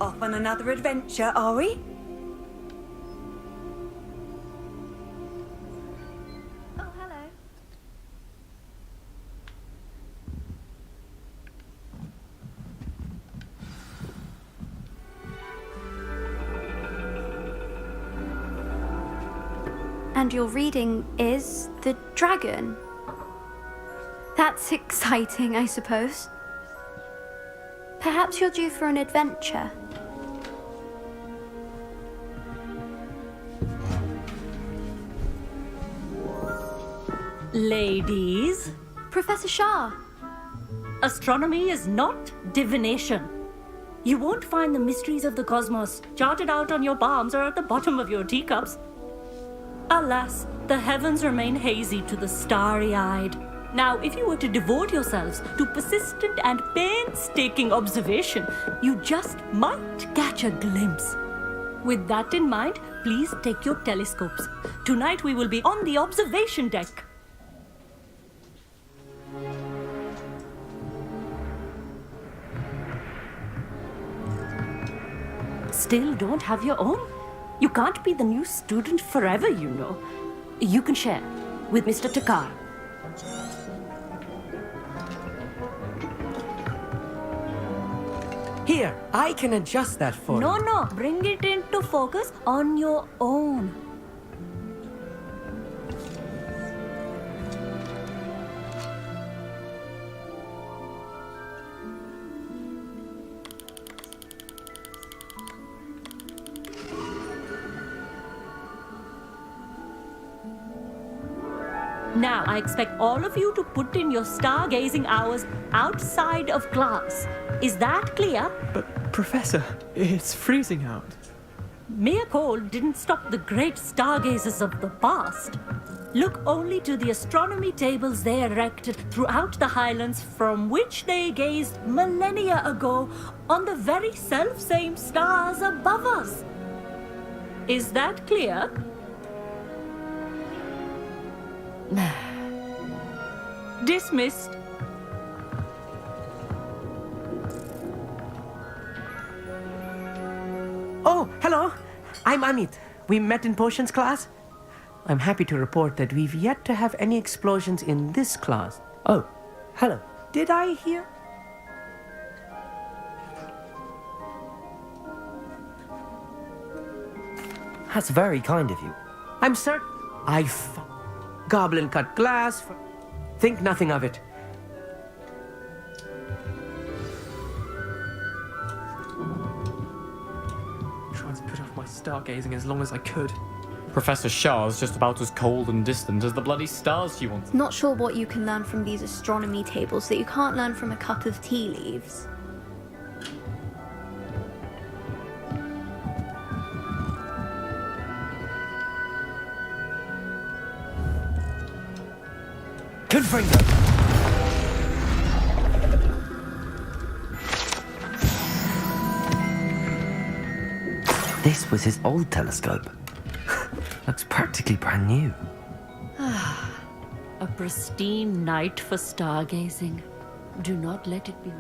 Off on another adventure, are we?
Oh, hello. And your reading is The Dragon? That's exciting, I suppose. Perhaps you're due for an adventure.
Ladies,
Professor Shah.
astronomy is not divination. You won't find the mysteries of the cosmos charted out on your palms or at the bottom of your teacups. Alas, the heavens remain hazy to the starry-eyed. Now, if you were to devote yourselves to persistent and painstaking observation, you just might catch a glimpse. With that in mind, please take your telescopes. Tonight we will be on the observation deck. Still don't have your own? You can't be the new student forever, you know. You can share with Mr. Takar.
Here, I can adjust that for you.
No, bring it into focus on your own. Now, I expect all of you to put in your stargazing hours outside of class. Is that clear?
But, Professor, it's freezing out.
Mere cold didn't stop the great stargazers of the past. Look only to the astronomy tables they erected throughout the highlands from which they gazed millennia ago on the very self-same stars above us. Is that clear? Dismissed.
Oh, hello. I'm Amit. We met in potions class. I'm happy to report that we've yet to have any explosions in this class.
Oh, hello.
Did I hear?
That's very kind of you.
I'm certain. Goblin cut glass. Think nothing of it.
Trying to put off my stargazing as long as I could. Professor Shah's just about as cold and distant as the bloody stars she wants.
Not sure what you can learn from these astronomy tables that you can't learn from a cup of tea leaves.
Gryffindor! This was his old telescope. Looks practically brand new.
A pristine night for stargazing. Do not let it be.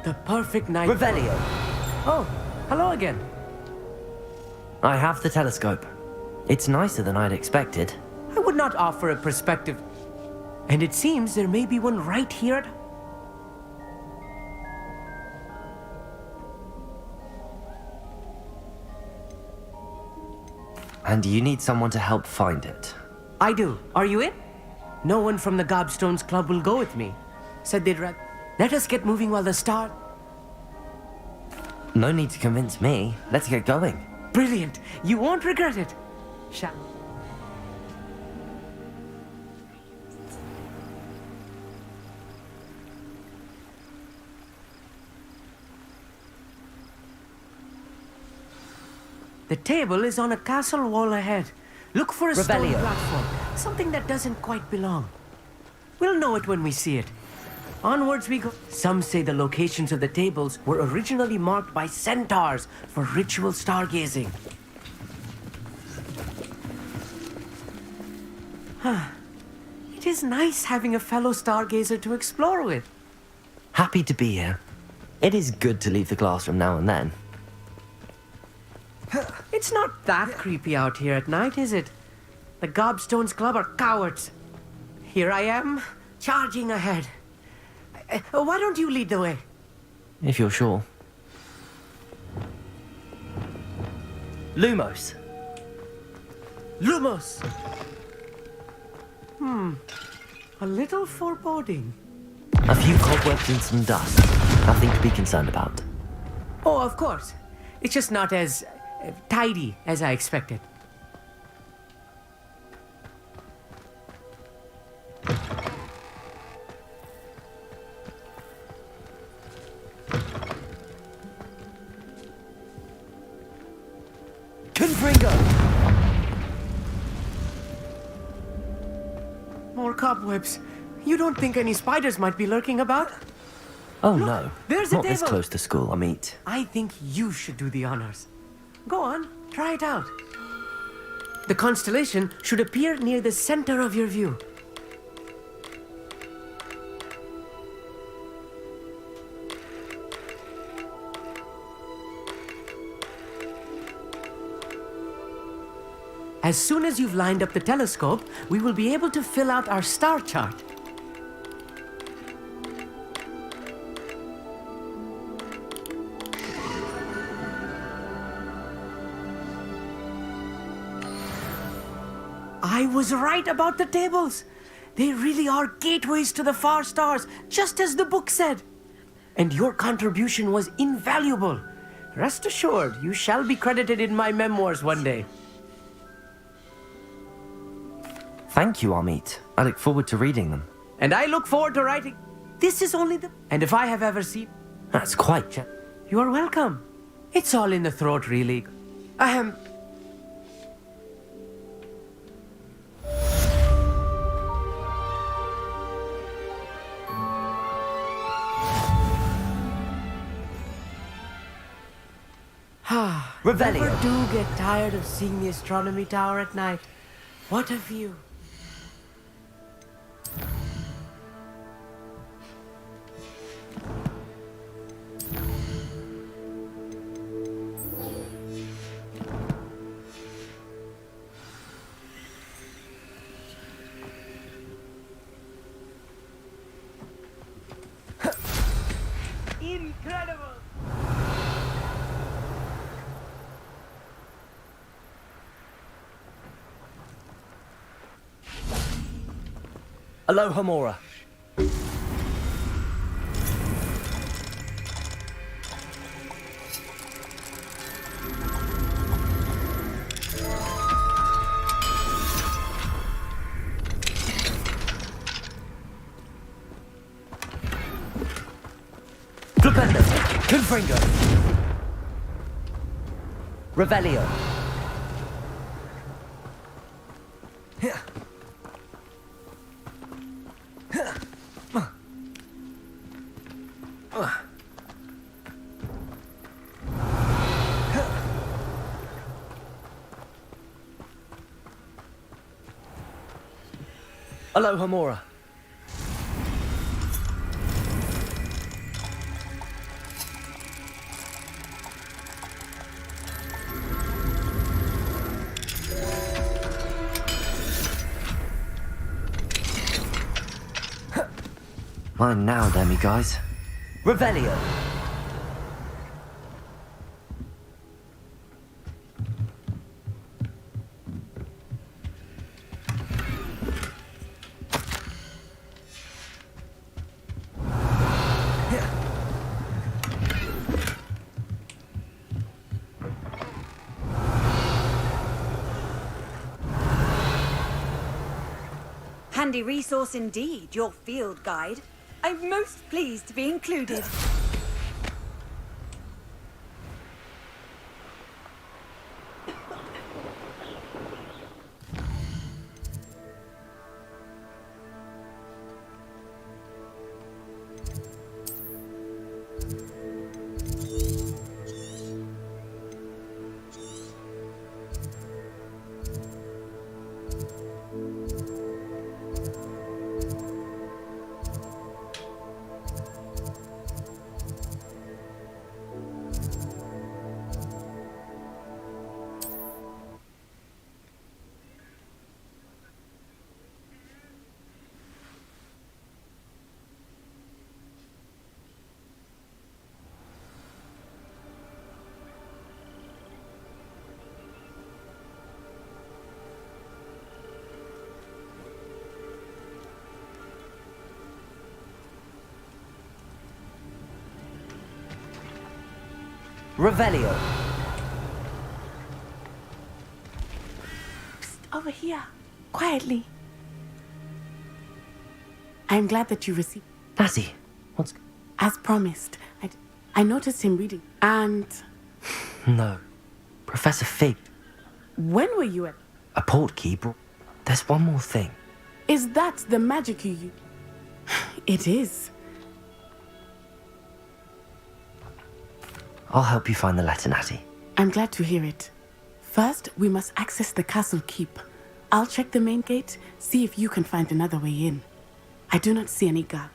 The perfect night.
Revelio.
Oh, hello again.
I have the telescope. It's nicer than I'd expected.
I would not offer a perspective. And it seems there may be one right here at...
And you need someone to help find it.
I do. Are you in? No one from the Gobstones Club will go with me. Said they'd rather... Let us get moving while the star...
No need to convince me. Let's get going.
Brilliant. You won't regret it. Shall... The table is on a castle wall ahead. Look for a stone
Revelio.
platform. Something that doesn't quite belong. We'll know it when we see it. Onwards we go. Some say the locations of the tables were originally marked by centaurs for ritual stargazing. It is nice having a fellow stargazer to explore with.
Happy to be here. It is good to leave the classroom now and then.
It's not that creepy out here at night, is it? The Gobstones Club are cowards. Here I am, charging ahead. Why don't you lead the way?
If you're sure. Lumos.
Lumos! A little foreboding.
A few cobwebs and some dust. Nothing to be concerned about.
Oh, of course. It's just not as tidy as I expected. More cobwebs. You don't think any spiders might be lurking about?
Oh
Look,
no,
there's a
not this
table.
close to school, I meet.
I think you should do the honors. Go on, try it out. The constellation should appear near the center of your view. As soon as you've lined up the telescope, we will be able to fill out our star chart. I was right about the tables. They really are gateways to the far stars, just as the book said. And your contribution was invaluable. Rest assured, you shall be credited in my memoirs one day.
Thank you, Amit. I look forward to reading them.
And I look forward to writing. This is only the... And if I have ever seen...
That's quite...
You are welcome. It's all in the throat, really. Ahem.
Revelio.
Never do get tired of seeing the astronomy tower at night. What a view.
Incredible!
Aloha Mora. Flipendo. Confringo. Revelio. Aloha Mora. Mine now, demi-guys. Revelio!
Handy resource indeed, your field guide. I'm most pleased to be included.
Revelio.
Over here, quietly. I'm glad that you received.
Natty, what's...
As promised, I noticed him reading. And...
No. Professor Fig.
When were you at...
A portkey brought... There's one more thing.
Is that the magic you use? It is.
I'll help you find the letter, Natty.
I'm glad to hear it. First, we must access the castle keep. I'll check the main gate, see if you can find another way in. I do not see any guard.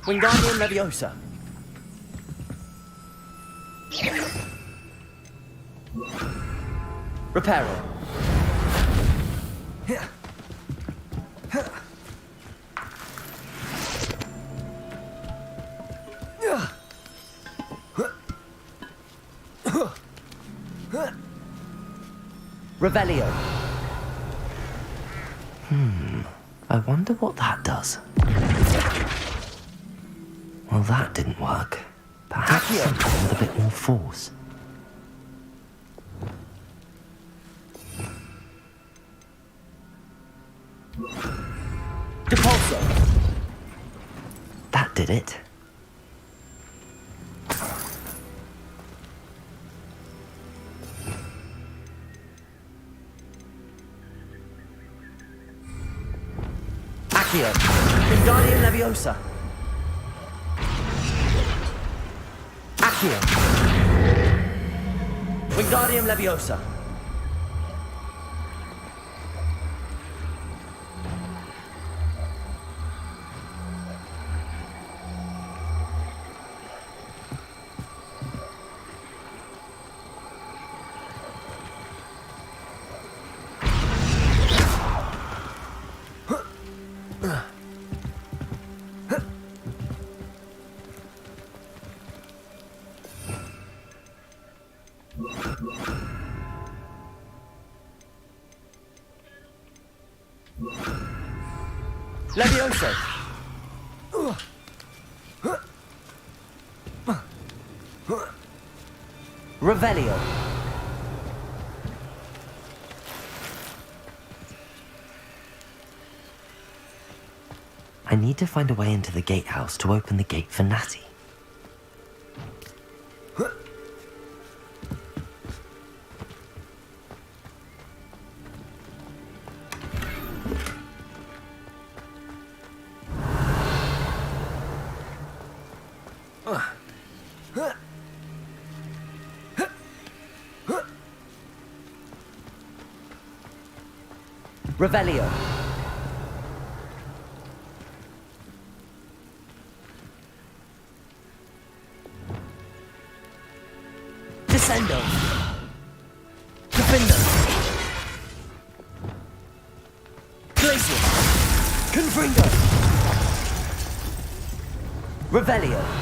Wingardium Leviosa. Reparo. Revelio. I wonder what that does. Well, that didn't work. Perhaps something with a bit more force. Depulso. That did it. Accio. Wingardium Leviosa. Accio. Wingardium Leviosa. Leviosa. Revelio. I need to find a way into the gatehouse to open the gate for Natty. Revelio. Descendo. Gryffindor. Glacier. Confringo. Revelio.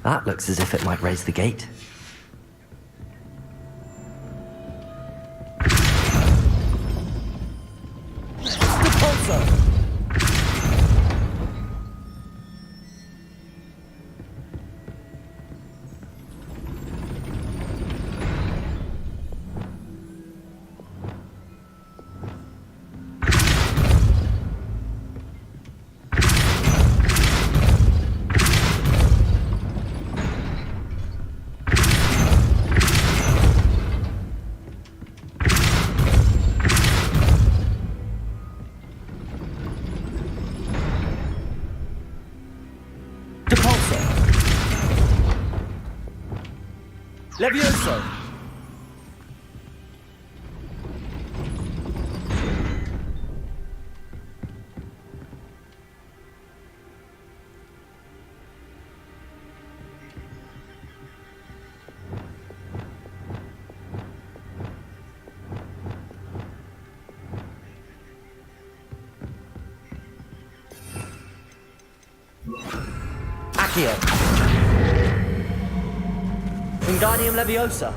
That looks as if it might raise the gate. Levioso! Accio! Wingardium Leviosa!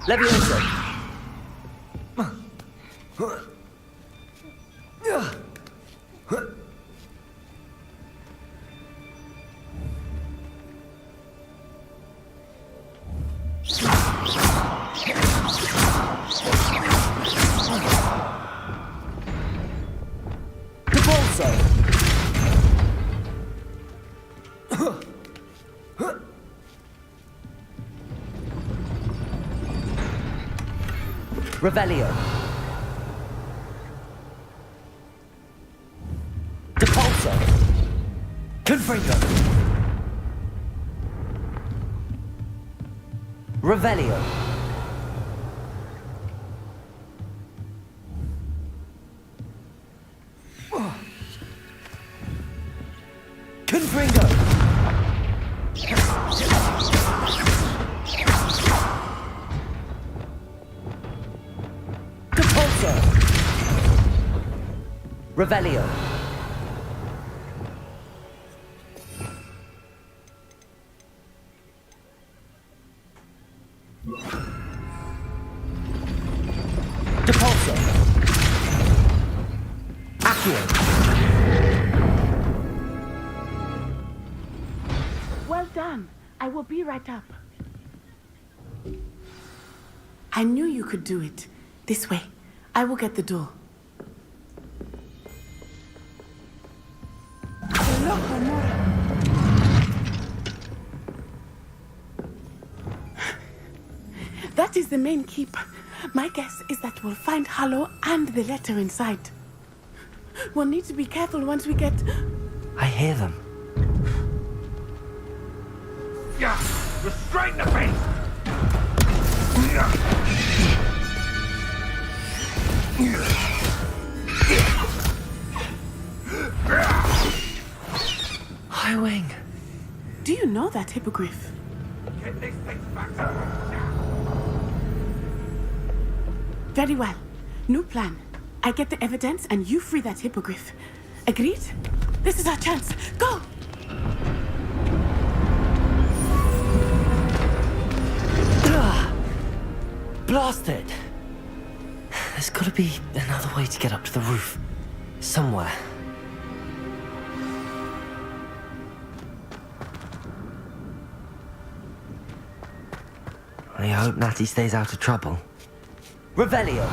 Leviosa! Revelio. Depulso. Confringo. Revelio. Confringo. Revelio. Depulso. Accio.
Well done. I will be right up. I knew you could do it. This way. I will get the door. That is the main keep. My guess is that we'll find Hallow and the letter inside. We'll need to be careful once we get...
I hear them.
Yeah, you're straight in the face!
Highwing.
Do you know that hippogriff?
Get these things back to now.
Very well. New plan. I get the evidence and you free that hippogriff. Agreed? This is our chance. Go!
Blast it! There's gotta be another way to get up to the roof. Somewhere. I hope Natty stays out of trouble. Revelio!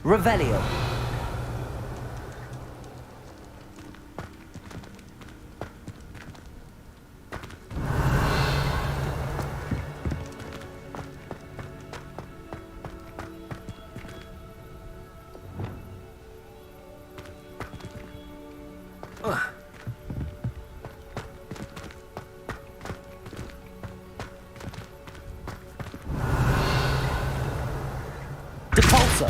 Revelio. Depulso.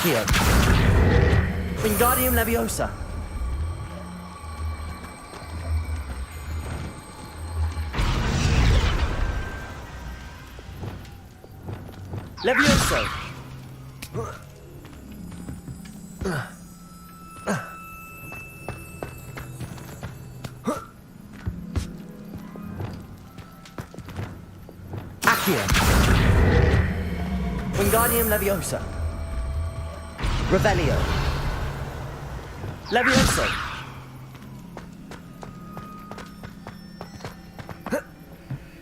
Accio. Wingardium Leviosa. Levioso. Accio. Wingardium Leviosa. Revelio. Levioso.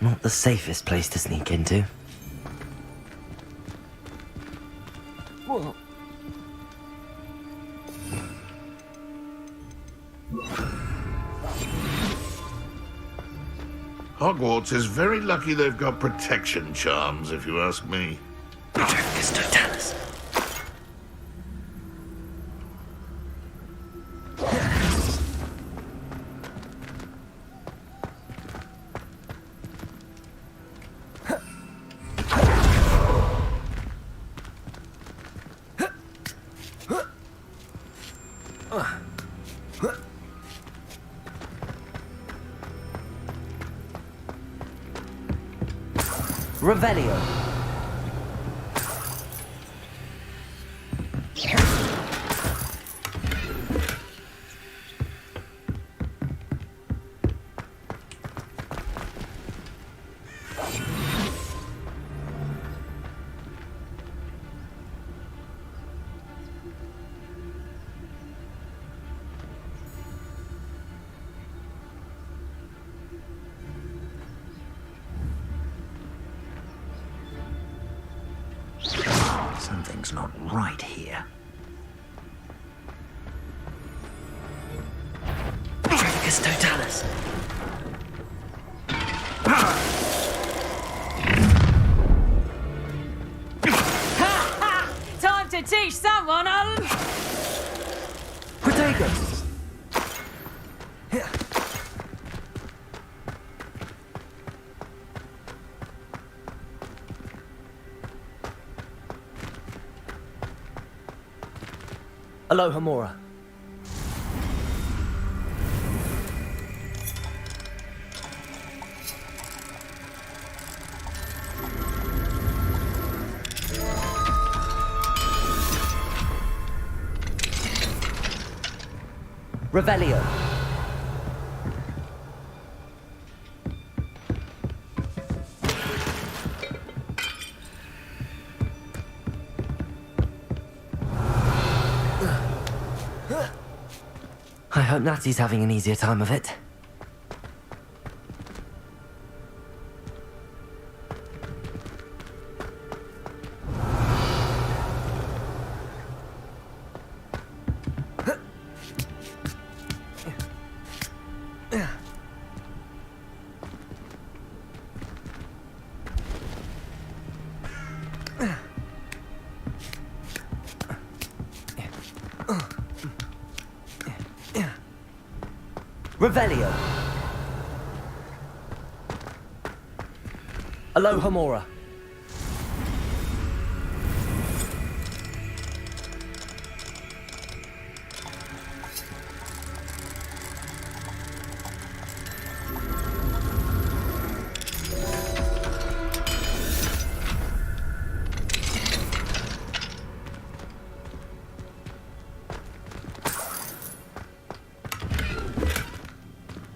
Not the safest place to sneak into. Whoa.
Hogwarts is very lucky they've got protection charms, if you ask me.
Totalis. Revelio.
Something's not right here. Totalis.
Time to teach someone a...
Protagus. Aloha Mora. Revelio. I hope Natty's having an easier time of it. Revelio. Alohomora.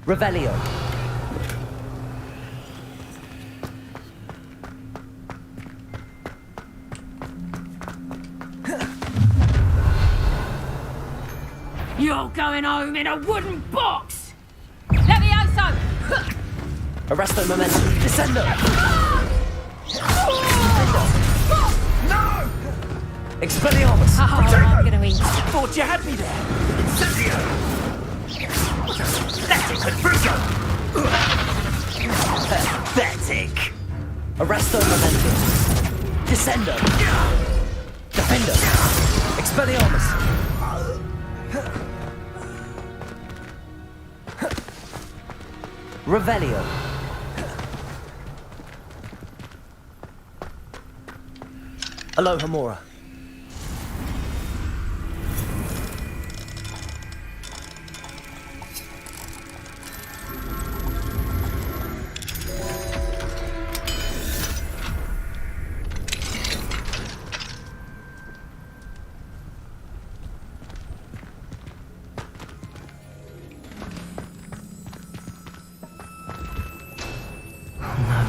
Revelio.
You're going home in a wooden box! Levioso!
Arresto Momentum. Descendo.
No!
Expelliarmus.
I'm gonna eat.
Thought you had me there.
Incendio! What a pathetic intrusion! Pathetic!
Arresto Momentum. Descendo. Defendo. Expelliarmus. Revelio. Alohomora.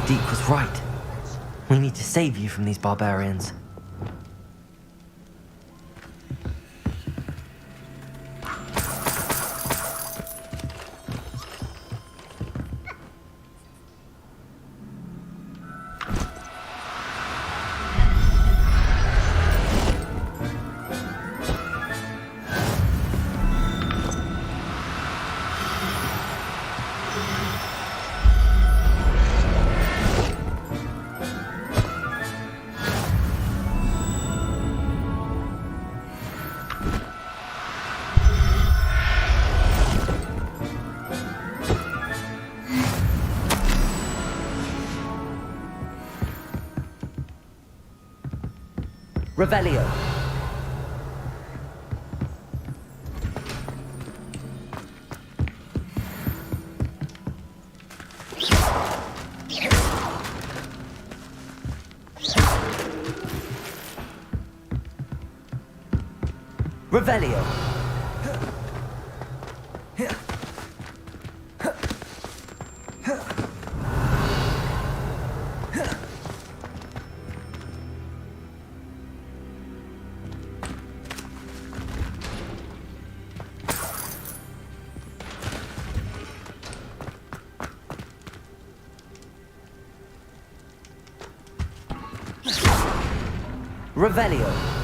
Deke was right. We need to save you from these barbarians. Revelio. Revelio. Revelio.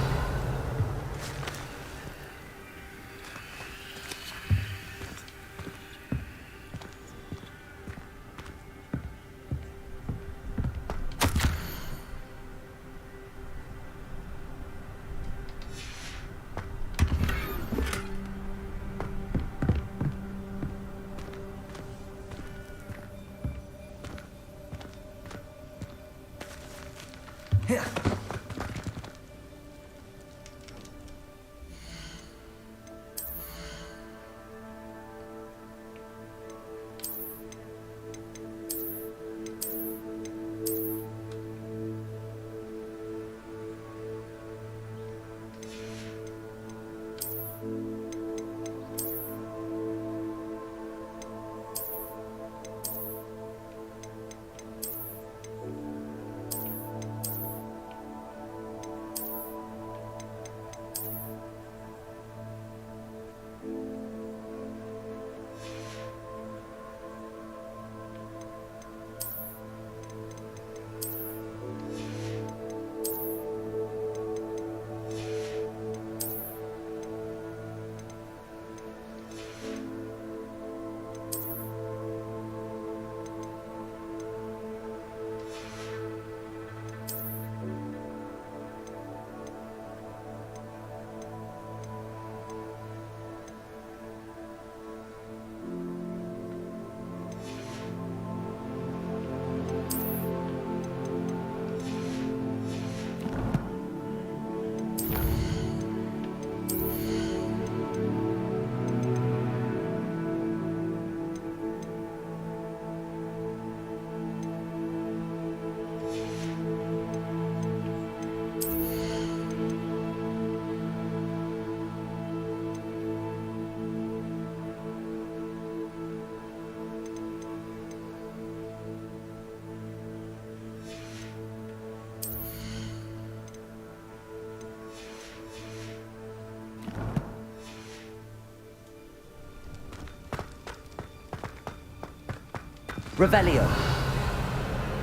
Revelio.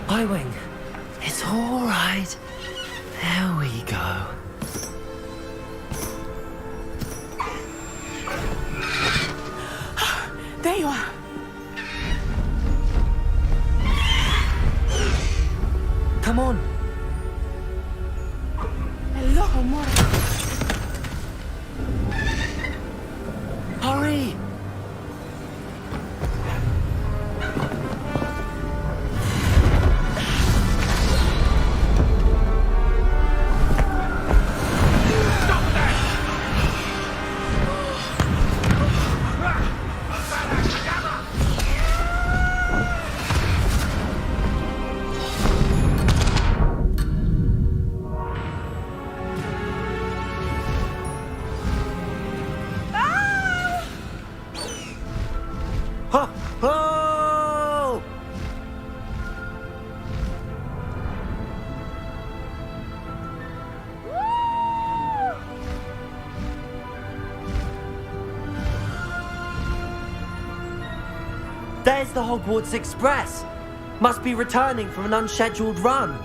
Highwing. It's all right. There we go.
There you are.
Come on.
Hello, amor.
Hurry! Oh! There's the Hogwarts Express. Must be returning from an unscheduled run.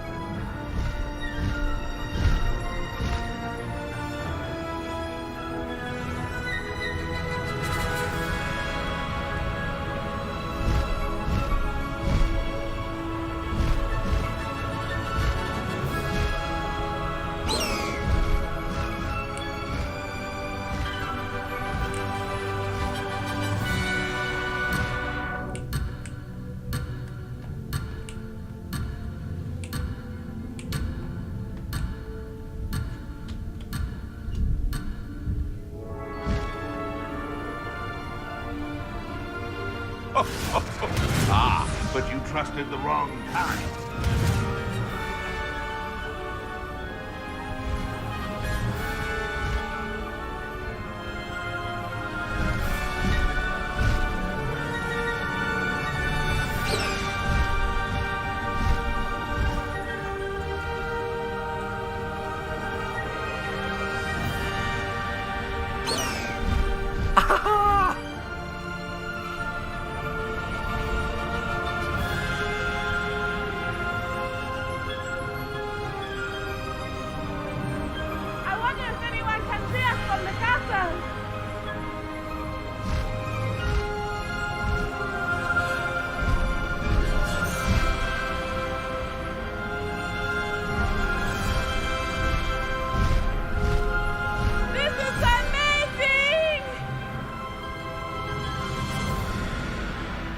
But you trusted the wrong kind.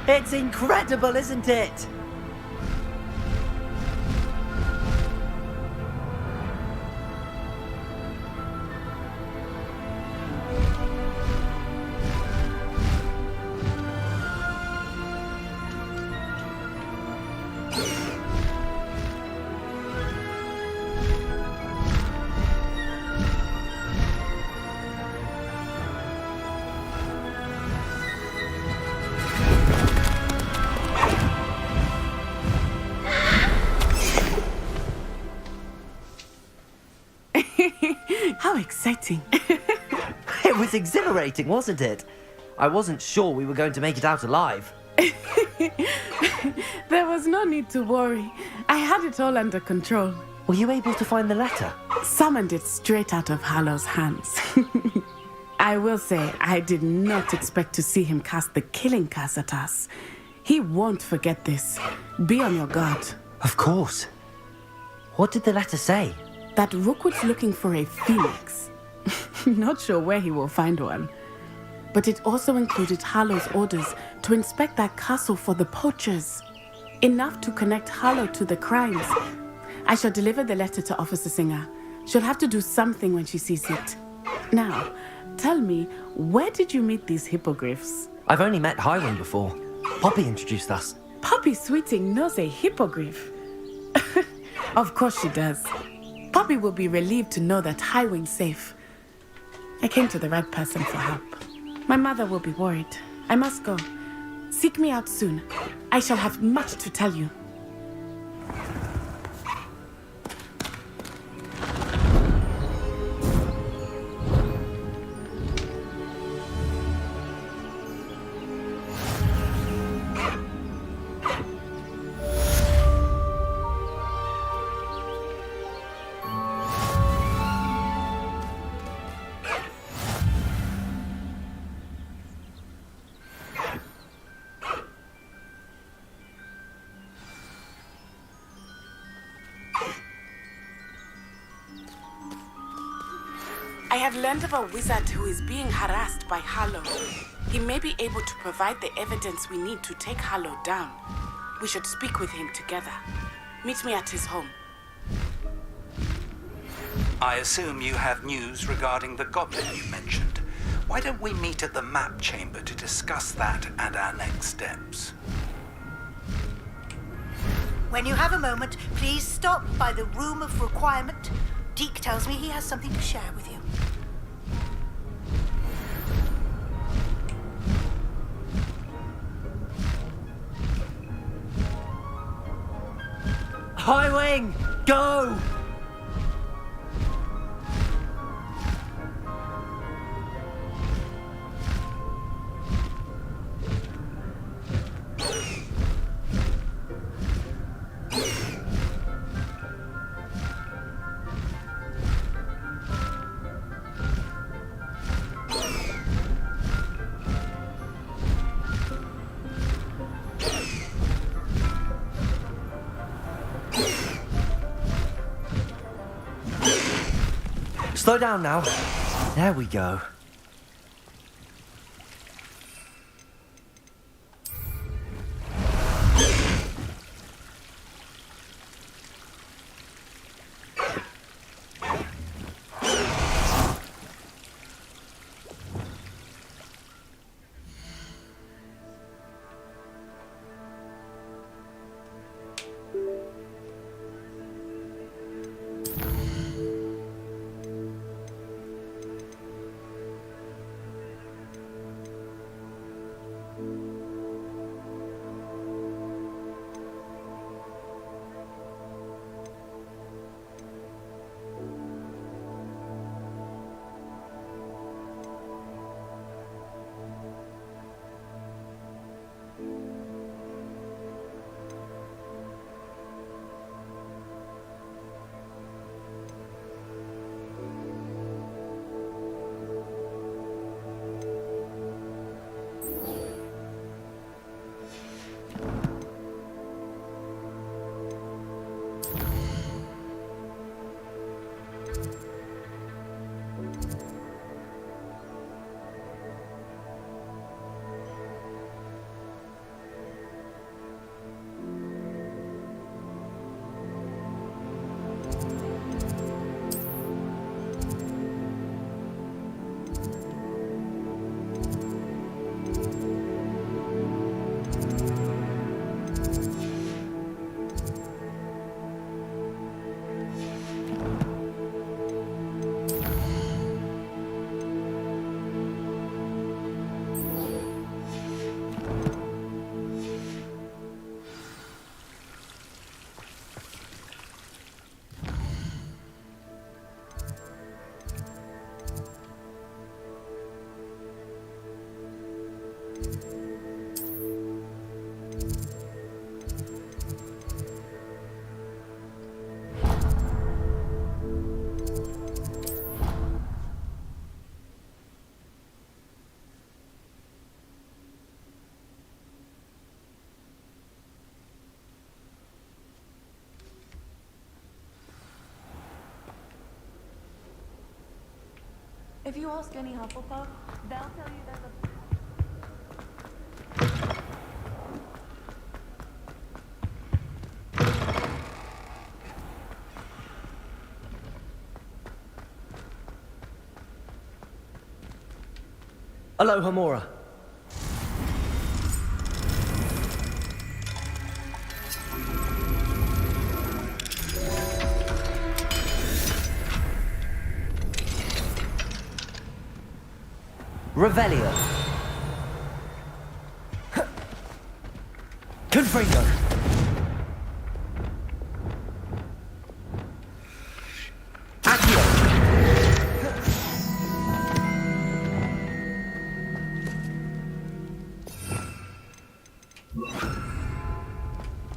It's incredible, isn't it?
How exciting.
It was exhilarating, wasn't it? I wasn't sure we were going to make it out alive.
There was no need to worry. I had it all under control.
Were you able to find the letter?
Summoned it straight out of Hallow's hands. I will say, I did not expect to see him cast the killing curse at us. He won't forget this. Be on your guard.
Of course. What did the letter say?
That Rookwood's looking for a phoenix. Not sure where he will find one. But it also included Hallow's orders to inspect that castle for the poachers. Enough to connect Hallow to the crimes. I shall deliver the letter to Officer Singer. She'll have to do something when she sees it. Now, tell me, where did you meet these hippogriffs?
I've only met Highwing before. Poppy introduced us.
Poppy Sweeting knows a hippogriff. Of course she does. Poppy will be relieved to know that Highwing's safe. I came to the right person for help. My mother will be worried. I must go. Seek me out soon. I shall have much to tell you. I have learned of a wizard who is being harassed by Harlow. He may be able to provide the evidence we need to take Harlow down. We should speak with him together. Meet me at his home.
I assume you have news regarding the goblin you mentioned. Why don't we meet at the map chamber to discuss that and our next steps?
When you have a moment, please stop by the Room of Requirement. Deke tells me he has something to share with you.
High Wing, go!
Slow down now. There we go.
If you ask any Hufflepuff, they'll tell you there's a...
Aloha, Mora. Revelio. Confringo. Accio.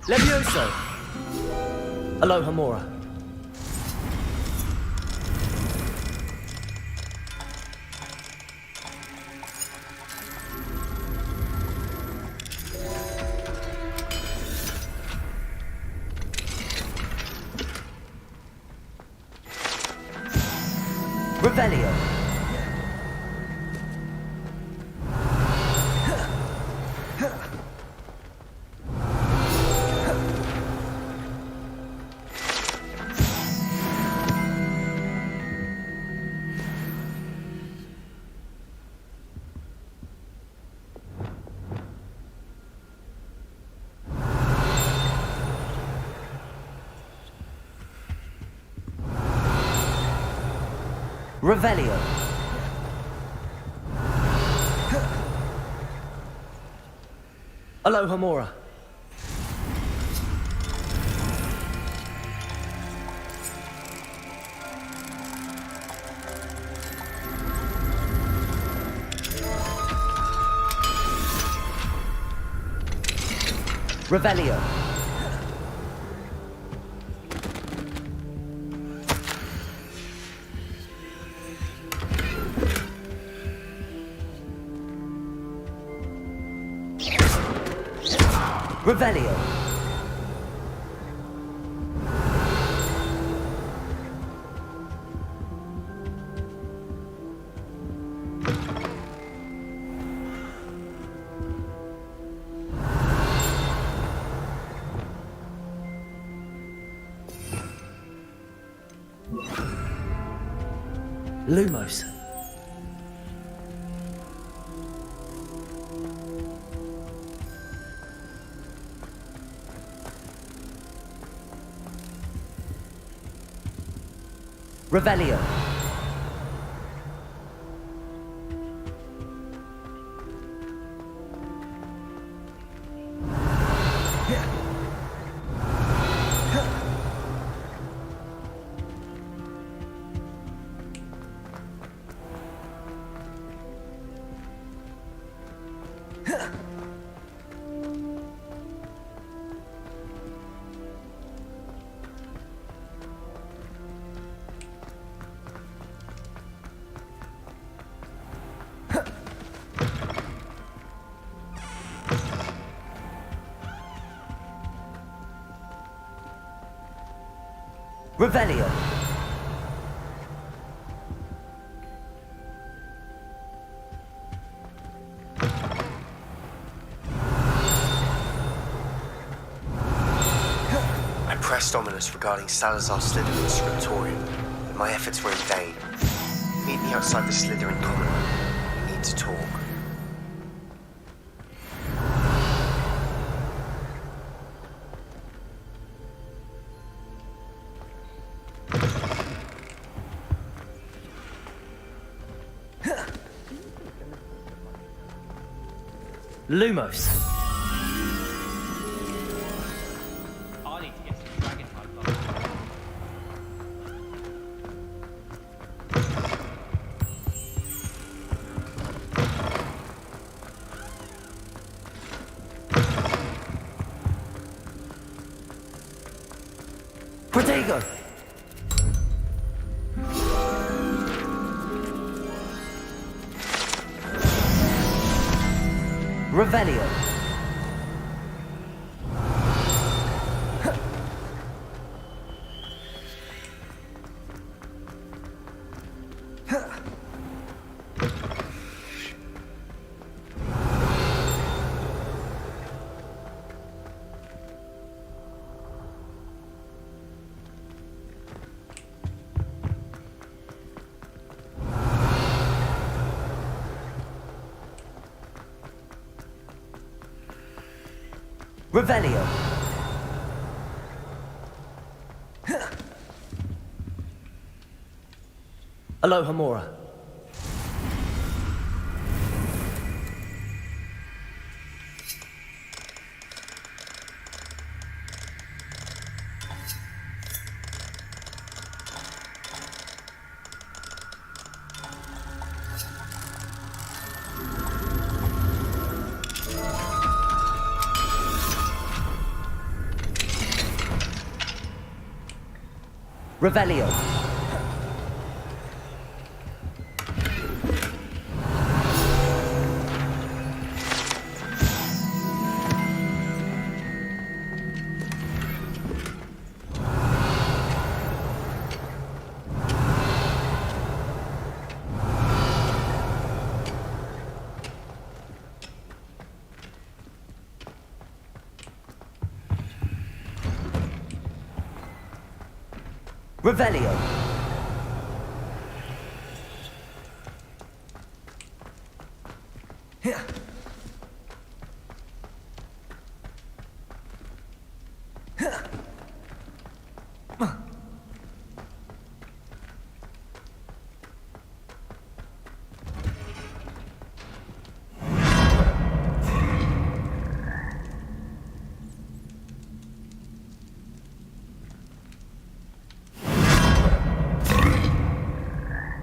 Levioso. Aloha, Mora. Revelio. Revelio. Aloha Mora. Revelio. Revelio. Lumos. Revelio. Revelio.
I pressed ominous regarding Salazar Slytherin's scriptorium, but my efforts were in vain. Meet me outside the Slytherin common room. We need to talk.
Lumos.
I need to get some dragon type.
Protego. Revelio. Revelio. Aloha Mora. Revelio. Revelio.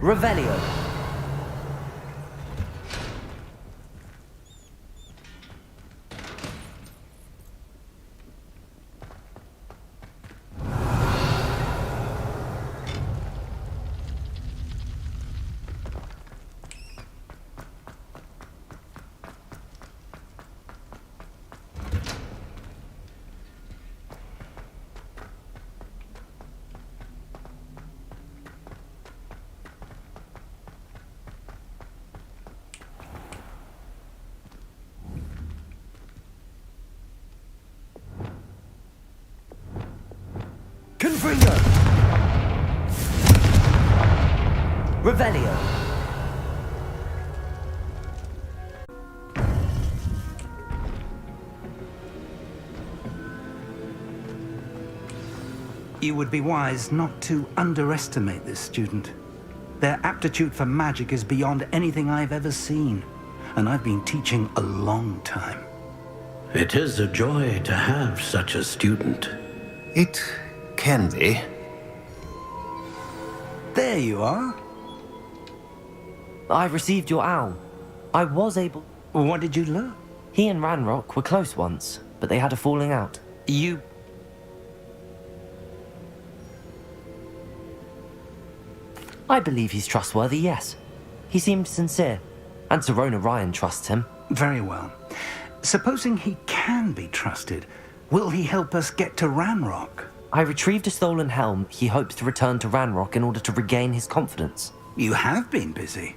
Revelio. Confringo! Revelio!
You would be wise not to underestimate this student. Their aptitude for magic is beyond anything I've ever seen, and I've been teaching a long time.
It is a joy to have such a student.
It can be.
There you are.
I received your owl. I was able...
What did you learn?
He and Ranrock were close once, but they had a falling out.
You...
I believe he's trustworthy, yes. He seemed sincere, and Serona Ryan trusts him.
Very well. Supposing he can be trusted, will he help us get to Ranrock?
I retrieved a stolen helm. He hopes to return to Ranrock in order to regain his confidence.
You have been busy.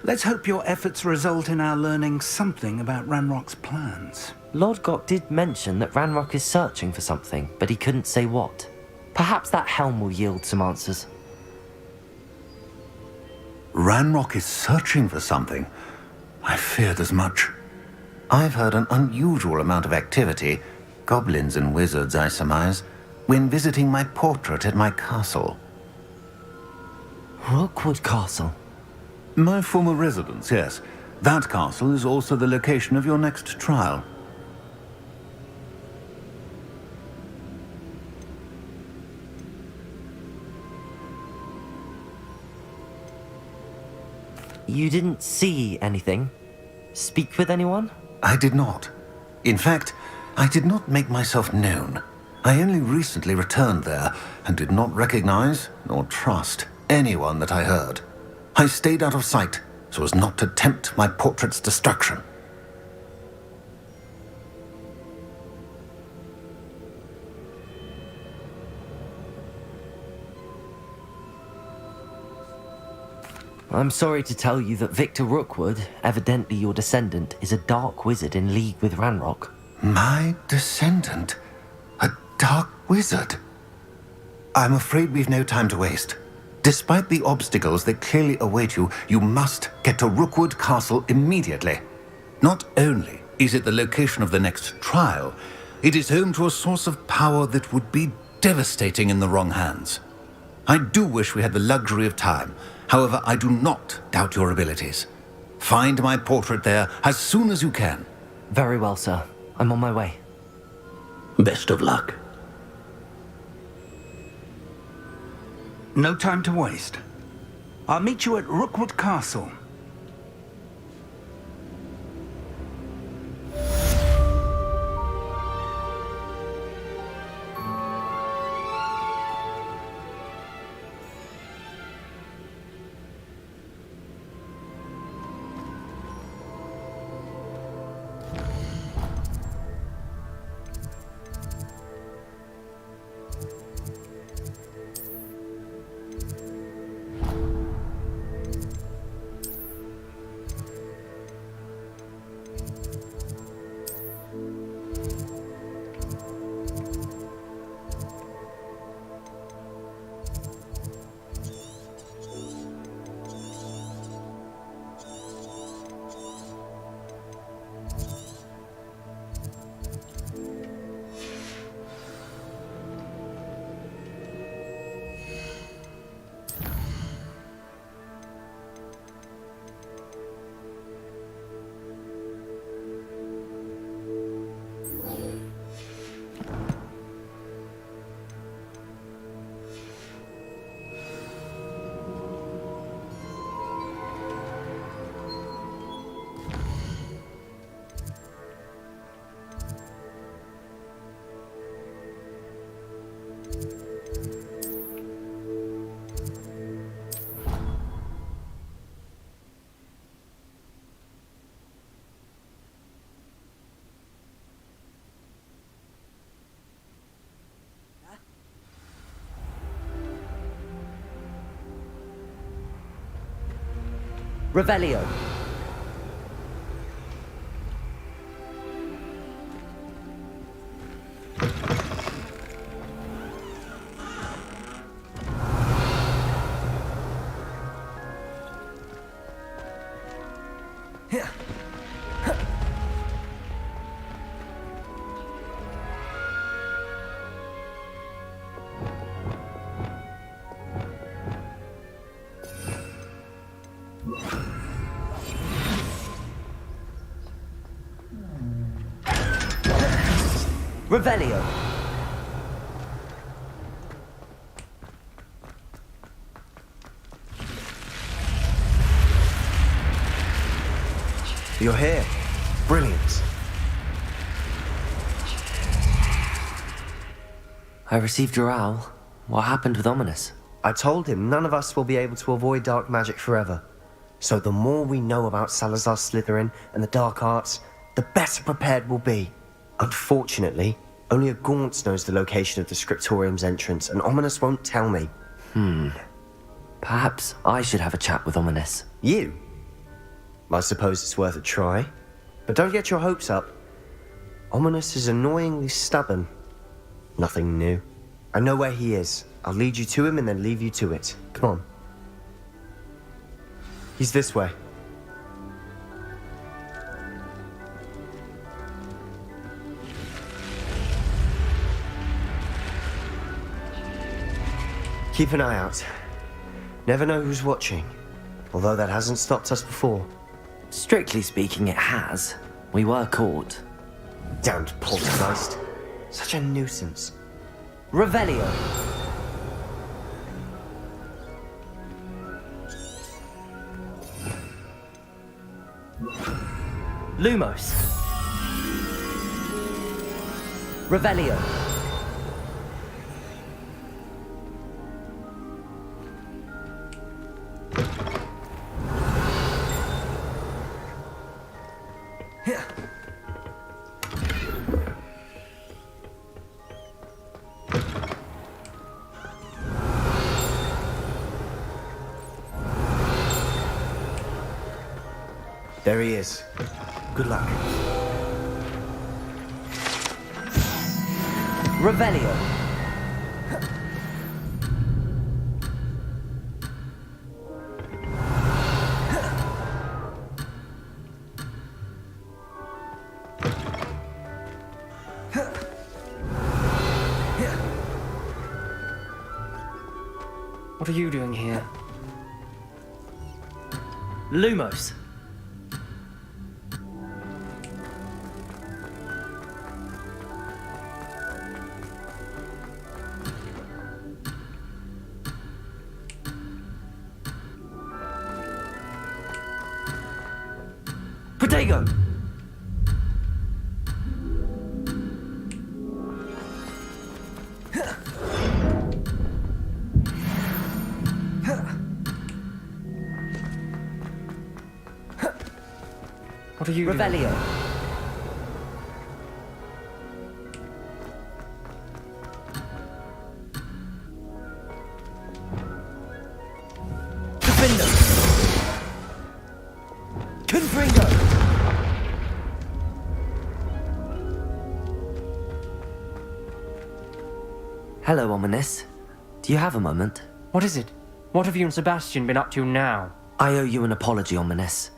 Let's hope your efforts result in our learning something about Ranrock's plans.
Lord Gok did mention that Ranrock is searching for something, but he couldn't say what. Perhaps that helm will yield some answers.
Ranrock is searching for something. I feared as much.
I've heard an unusual amount of activity, goblins and wizards, I surmise, when visiting my portrait at my castle.
Rookwood Castle?
My former residence, yes. That castle is also the location of your next trial.
You didn't see anything? Speak with anyone?
I did not. In fact, I did not make myself known. I only recently returned there and did not recognize nor trust anyone that I heard. I stayed out of sight so as not to tempt my portrait's destruction.
I'm sorry to tell you that Victor Rookwood, evidently your descendant, is a dark wizard in league with Ranrock.
My descendant? A dark wizard? I'm afraid we've no time to waste. Despite the obstacles that clearly await you, you must get to Rookwood Castle immediately.
Not only is it the location of the next trial, it is home to a source of power that would be devastating in the wrong hands. I do wish we had the luxury of time. However, I do not doubt your abilities. Find my portrait there as soon as you can.
Very well, sir. I'm on my way.
Best of luck.
No time to waste. I'll meet you at Rookwood Castle.
Revelio. Revelio.
You're here. Brilliant.
I received your owl. What happened with Ominous?
I told him none of us will be able to avoid dark magic forever. So the more we know about Salazar Slytherin and the dark arts, the better prepared we'll be. Unfortunately, only a Gaunt knows the location of the Scriptorium's entrance, and Ominous won't tell me.
Perhaps I should have a chat with Ominous.
You? I suppose it's worth a try. But don't get your hopes up. Ominous is annoyingly stubborn. Nothing new. I know where he is. I'll lead you to him and then leave you to it. Come on. He's this way. Keep an eye out. Never know who's watching. Although that hasn't stopped us before.
Strictly speaking, it has. We were caught.
Damned poltergeist. Such a nuisance.
Revelio. Lumos. Revelio.
There he is. Good luck.
Revelio.
What are you doing here?
Lumos. Diagon!
What are you
Revelio. Hello, Ominous. Do you have a moment?
What is it? What have you and Sebastian been up to now?
I owe you an apology, Ominous.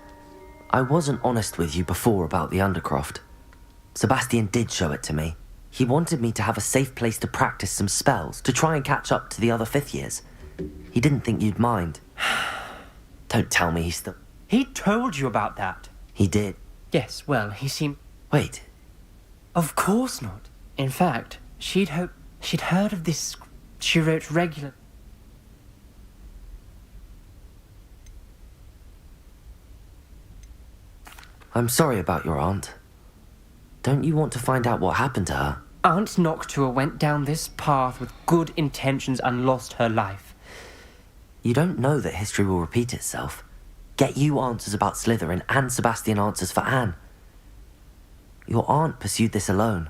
I wasn't honest with you before about the Undercroft. Sebastian did show it to me. He wanted me to have a safe place to practice some spells, to try and catch up to the other fifth years. He didn't think you'd mind. Don't tell me he's still...
He told you about that?
He did.
Yes, well, he seemed...
Wait.
Of course not. In fact, she'd heard of this... She wrote regular...
I'm sorry about your aunt. Don't you want to find out what happened to her?
Aunt Noctua went down this path with good intentions and lost her life.
You don't know that history will repeat itself. Get you answers about Slytherin and Sebastian answers for Anne. Your aunt pursued this alone.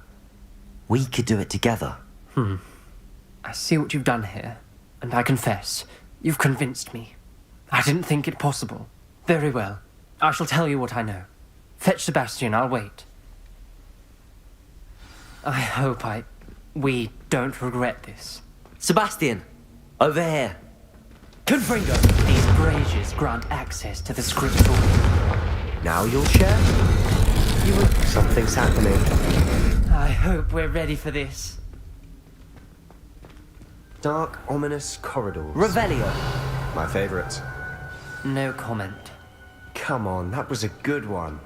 We could do it together.
I see what you've done here, and I confess, you've convinced me. I didn't think it possible. Very well. I shall tell you what I know. Fetch Sebastian, I'll wait. I hope we don't regret this.
Sebastian! Over here!
Gryffindor! These braziers grant access to the scriptorium.
Now you'll share? Something's happening.
I hope we're ready for this.
Dark, ominous corridors.
Revelio!
My favorite.
No comment.
Come on, that was a good one.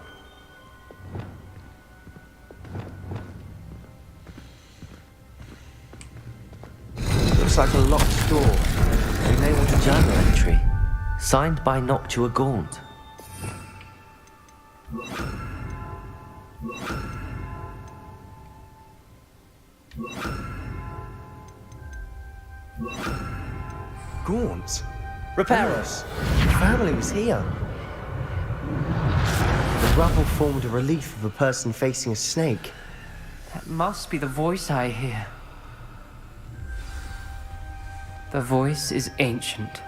Looks like a locked door.
We may want a journal entry. Signed by Noctua Gaunt.
Gaunt?
Repairers!
The family was here. The rubble formed a relief of a person facing a snake.
That must be the voice I hear. The voice is ancient,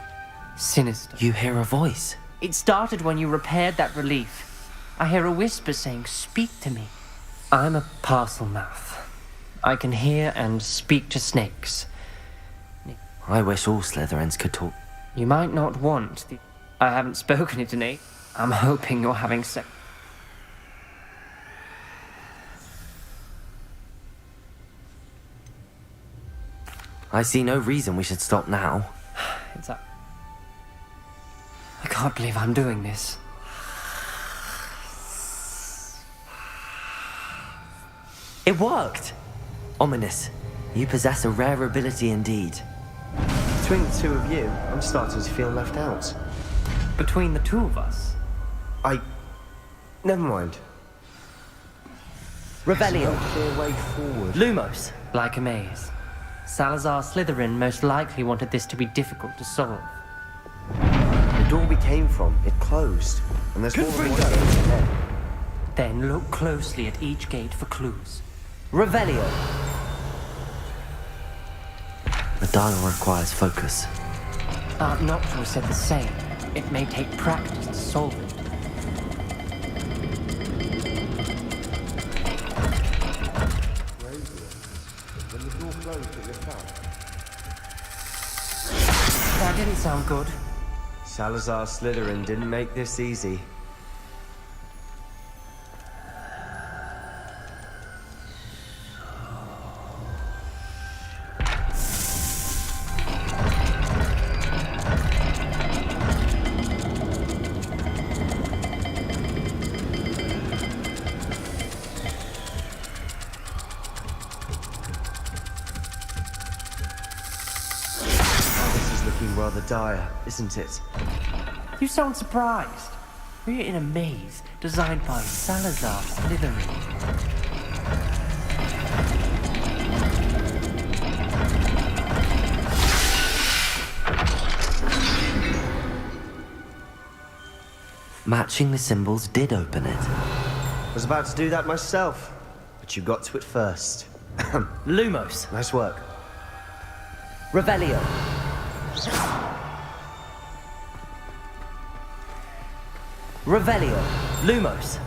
sinister.
You hear a voice?
It started when you repaired that relief. I hear a whisper saying, "Speak to me." I'm a parcel mouth. I can hear and speak to snakes.
I wish all Slytherins could talk.
You might not want the... I haven't spoken it innate. I'm hoping you're having sex.
I see no reason we should stop now.
It's up. I can't believe I'm doing this.
It worked! Ominous. You possess a rare ability indeed.
Between the two of you, I'm starting to feel left out.
Between the two of us?
Never mind.
Revelio.
There's no clear way forward.
Lumos.
Like a maze. Salazar Slytherin most likely wanted this to be difficult to solve.
The door we came from, it closed. And there's more than one gate ahead.
Then look closely at each gate for clues.
Revelio. The dial requires focus.
Aunt Noctua said the same. It may take practice to solve it. That didn't sound good.
Salazar Slytherin didn't make this easy. Rather dire, isn't it?
You sound surprised. We're in a maze designed by Salazar Slytherin.
Matching the symbols did open it.
I was about to do that myself, but you got to it first.
Lumos.
Nice work.
Revelio. Revelio. Lumos.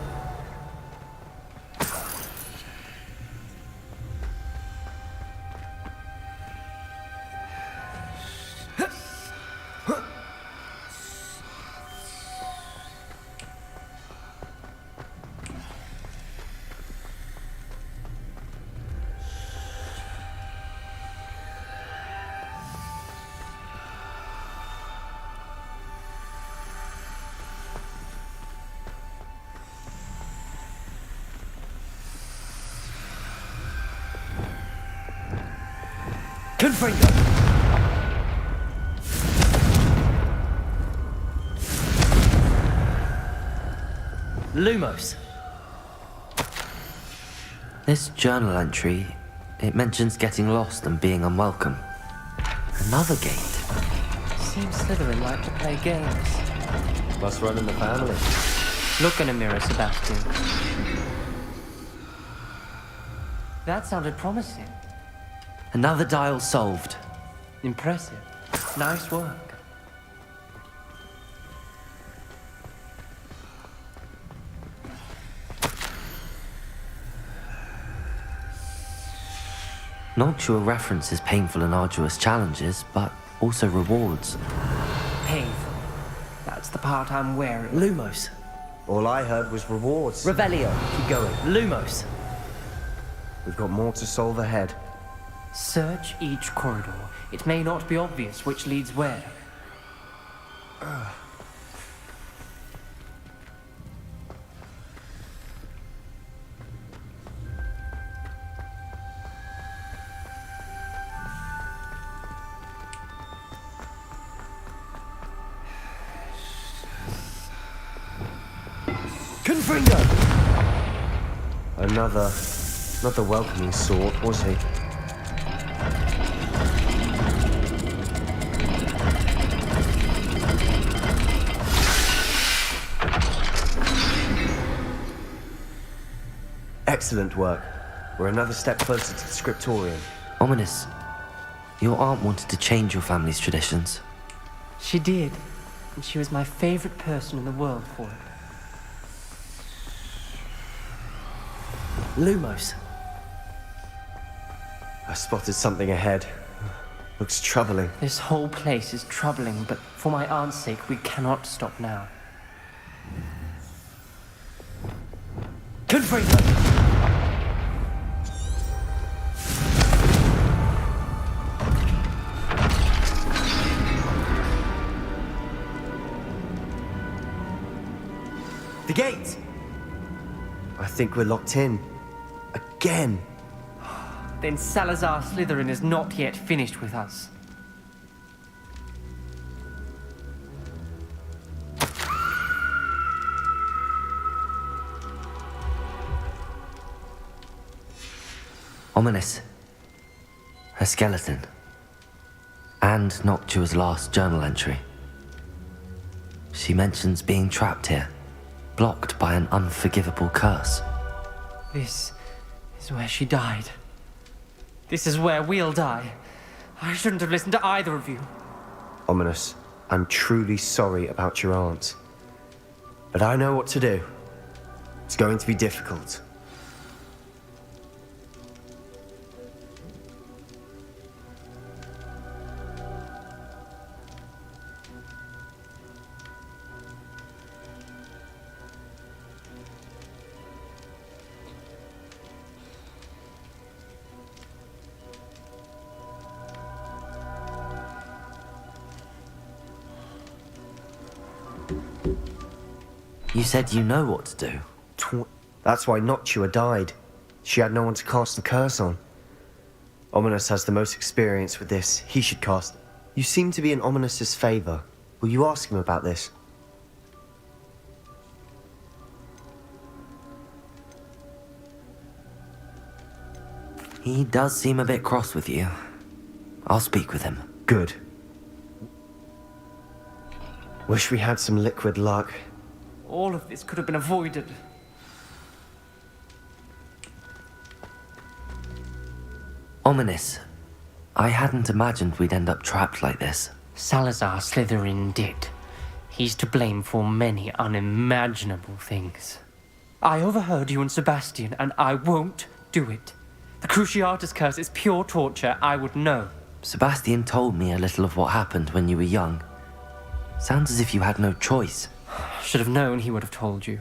Gryffindor. Lumos. This journal entry, it mentions getting lost and being unwelcome. Another gate.
Seems Slytherin like to play games.
Must run in the family.
Look in a mirror, Sebastian. That sounded promising.
Another dial solved.
Impressive. Nice work.
Noctua references painful and arduous challenges, but also rewards.
Painful. That's the part I'm wearing.
Lumos. All I heard was rewards.
Revelio.
Keep going.
Lumos.
We've got more to solve ahead.
Search each corridor. It may not be obvious which leads where.
Gryffindor! Another welcoming sort, was he? Excellent work. We're another step closer to the scriptorium.
Ominous. Your aunt wanted to change your family's traditions.
She did, and she was my favorite person in the world for it.
Lumos. I spotted something ahead. Looks troubling.
This whole place is troubling, but for my aunt's sake, we cannot stop now.
Confringo! The gate! I think we're locked in. Again.
Then Salazar Slytherin is not yet finished with us.
Ominous. A skeleton. And Noctua's last journal entry. She mentions being trapped here, blocked by an unforgivable curse.
This is where she died. This is where we'll die. I shouldn't have listened to either of you.
Ominous, I'm truly sorry about your aunt. But I know what to do. It's going to be difficult.
You said you know what to do.
That's why Noctua died. She had no one to cast the curse on. Ominous has the most experience with this. He should cast. You seem to be in Ominous's favor. Will you ask him about this?
He does seem a bit cross with you. I'll speak with him.
Good. Wish we had some liquid luck.
All of this could have been avoided.
Ominous. I hadn't imagined we'd end up trapped like this.
Salazar Slytherin did. He's to blame for many unimaginable things. I overheard you and Sebastian, and I won't do it. The Cruciatus curse is pure torture. I would know.
Sebastian told me a little of what happened when you were young. Sounds as if you had no choice.
Should have known he would have told you.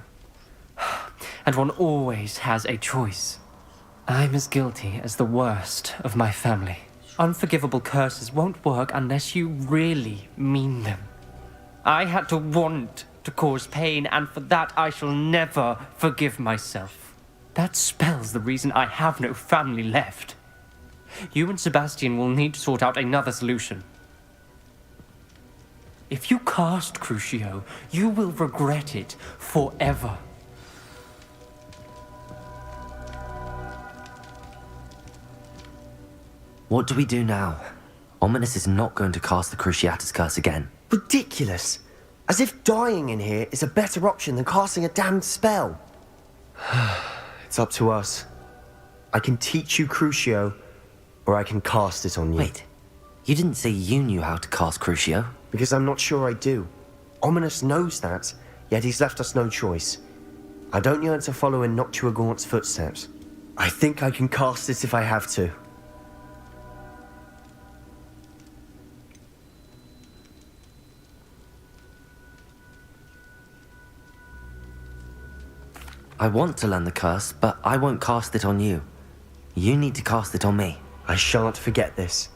And one always has a choice. I'm as guilty as the worst of my family. Unforgivable curses won't work unless you really mean them. I had to want to cause pain, and for that I shall never forgive myself. That spells the reason I have no family left. You and Sebastian will need to sort out another solution. If you cast Crucio, you will regret it forever.
What do we do now? Ominous is not going to cast the Cruciatus curse again.
Ridiculous! As if dying in here is a better option than casting a damned spell. It's up to us. I can teach you Crucio, or I can cast it on you.
Wait, you didn't say you knew how to cast Crucio?
Because I'm not sure I do. Ominous knows that, yet he's left us no choice. I don't yearn to follow in Noctua Gaunt's footsteps. I think I can cast it if I have to.
I want to learn the curse, but I won't cast it on you. You need to cast it on me.
I shan't forget this.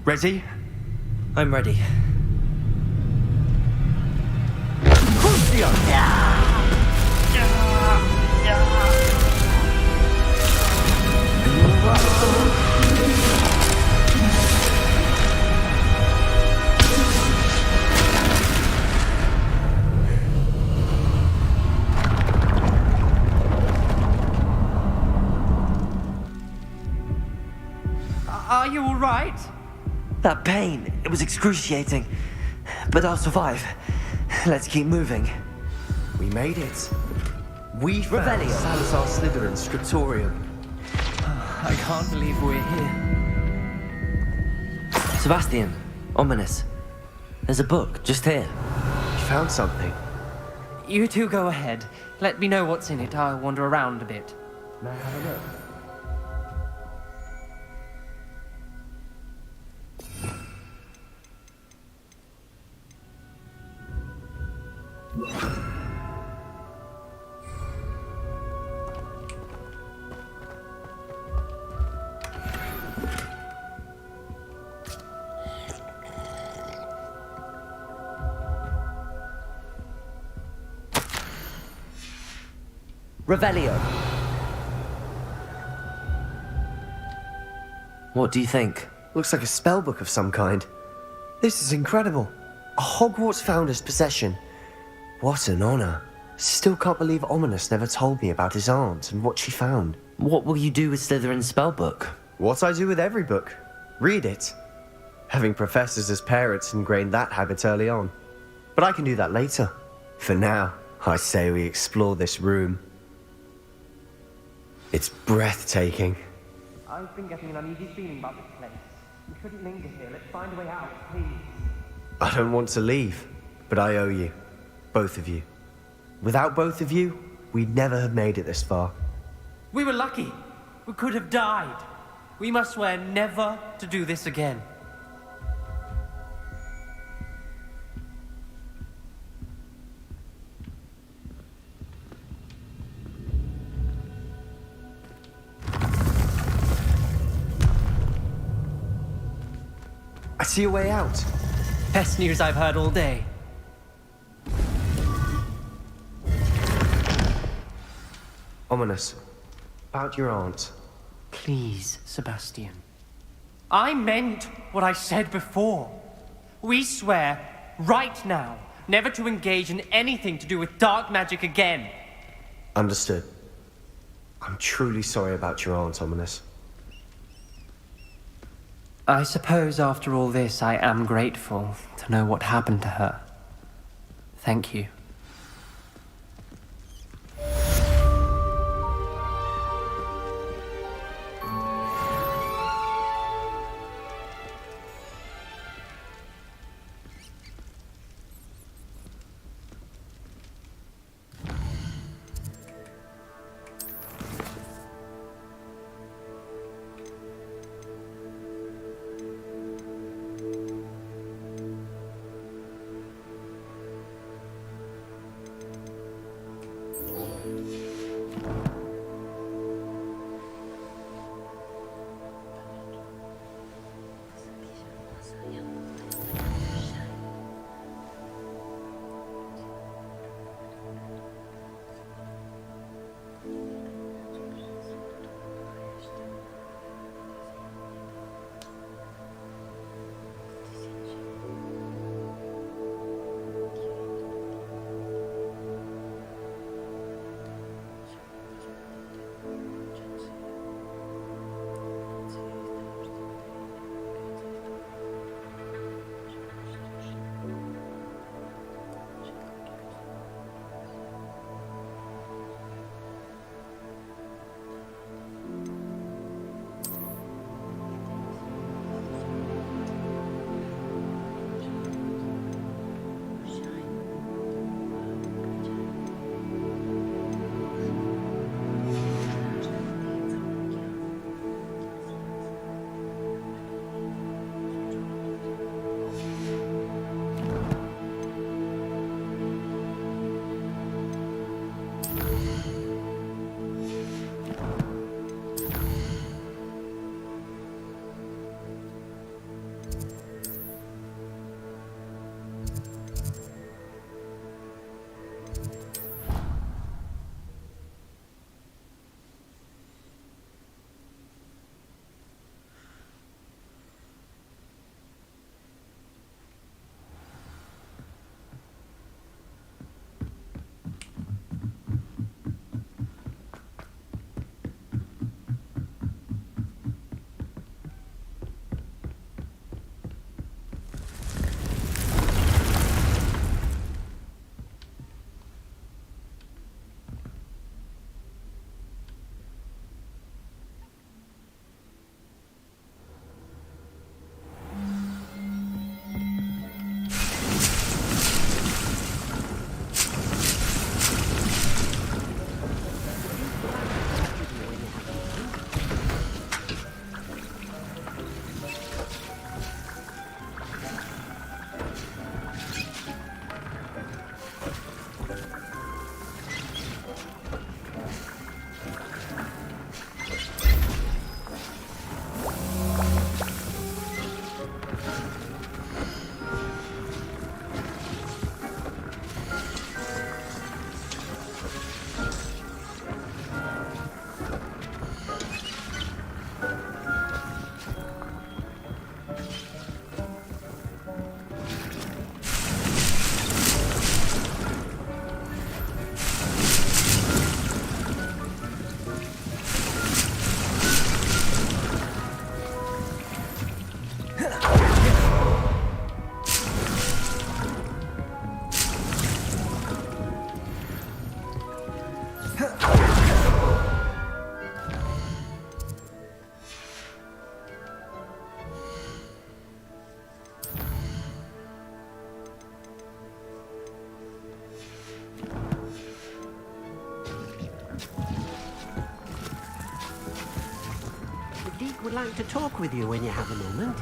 Ready?
I'm ready.
Are you all right?
That pain, it was excruciating. But I'll survive. Let's keep moving.
We made it. We found
Revelio.
Salazar Slytherin's scriptorium.
I can't believe we're here.
Sebastian, ominous. There's a book just here.
You found something.
You two go ahead. Let me know what's in it. I'll wander around a bit.
May I have a look?
Revelio. What do you think?
Looks like a spellbook of some kind. This is incredible. A Hogwarts founder's possession. What an honor. Still can't believe Ominous never told me about his aunt and what she found.
What will you do with Slytherin's spellbook?
What I do with every book. Read it. Having professors as parents ingrained that habit early on. But I can do that later. For now, I say we explore this room. It's breathtaking.
I've been getting an uneasy feeling about this place. We shouldn't linger here. Let's find a way out, please.
I don't want to leave, but I owe you. Both of you. Without both of you, we'd never have made it this far.
We were lucky. We could have died. We must swear never to do this again.
I see a way out.
Best news I've heard all day.
Ominous. About your aunt.
Please, Sebastian. I meant what I said before. We swear, right now, never to engage in anything to do with dark magic again.
Understood. I'm truly sorry about your aunt, Ominous.
I suppose after all this, I am grateful to know what happened to her. Thank you.
Deke would like to talk with you when you have a moment.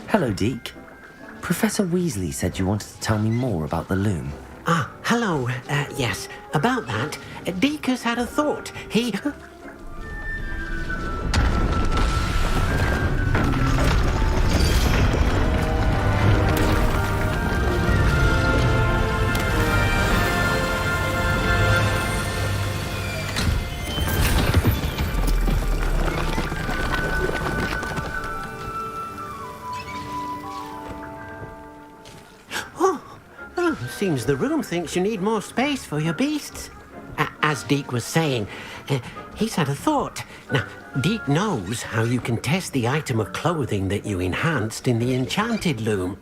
Hello, Deke. Professor Weasley said you wanted to tell me more about the loom.
Ah, hello. Yes, about that. Deke has had a thought. He... Seems the room thinks you need more space for your beasts. As Deke was saying, he's had a thought. Now, Deke knows how you can test the item of clothing that you enhanced in the enchanted loom.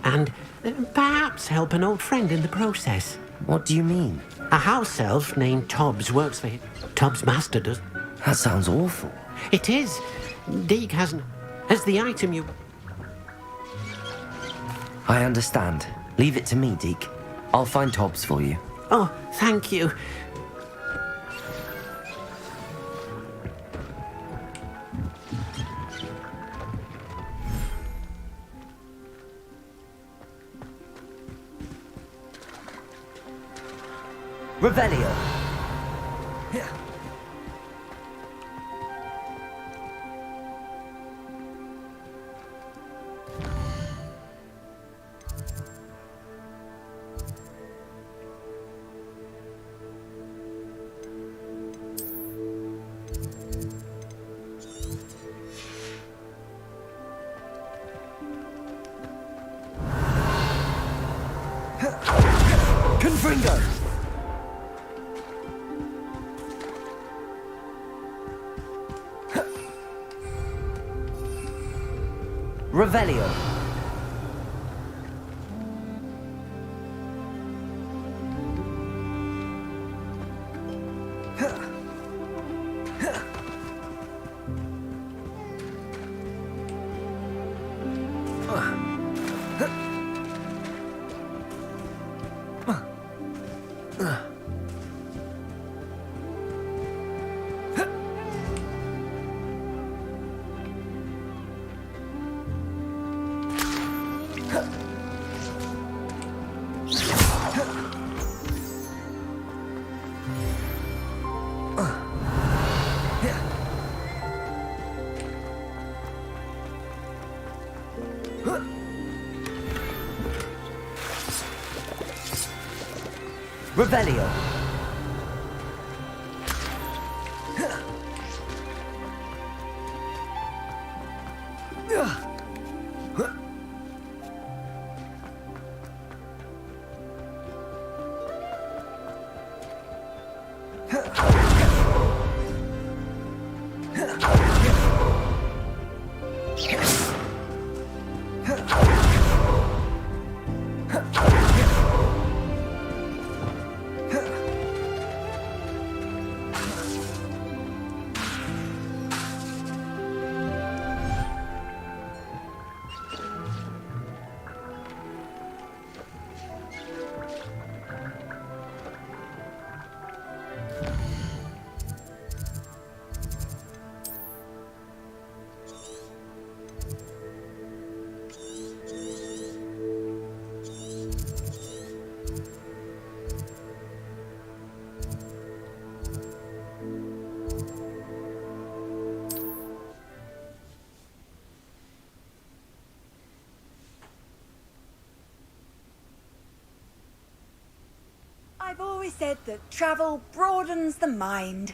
And perhaps help an old friend in the process.
What do you mean?
A house elf named Tobbs works for him. Tobbs' master does.
That sounds awful.
It is. Deke has the item you...
I understand. Leave it to me, Deke. I'll find Tobbs for you.
Oh, thank you.
Revelio. Confringo! Revelio. Revelio.
always said that travel broadens the mind.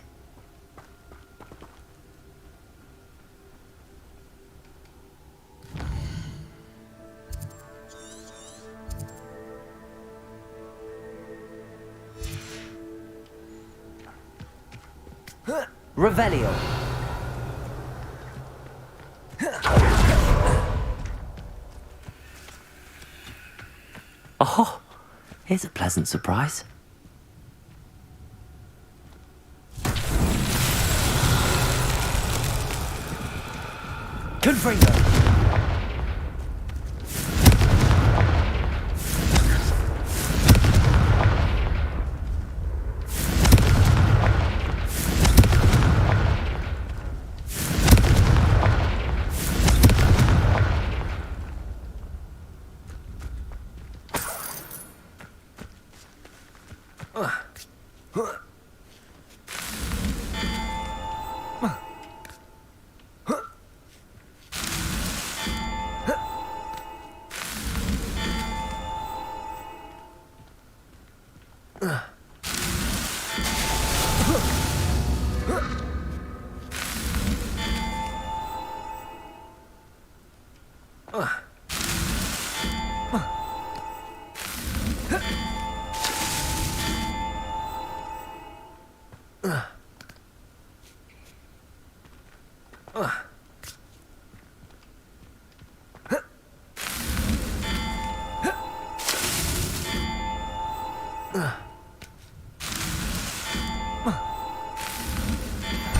Revelio. Oh, here's a pleasant surprise. Confringo.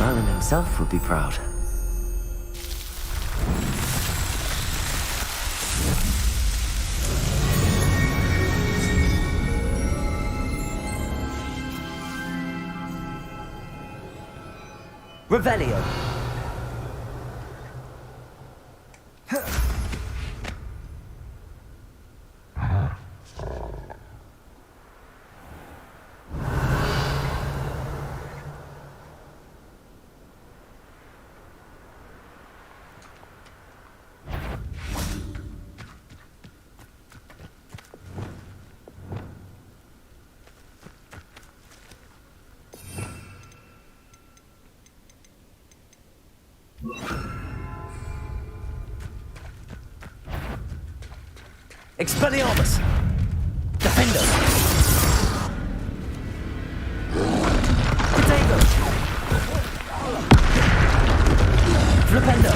Merlin himself would be proud. Revelio. Expelliarmus! Defender! Potato! Flipendo!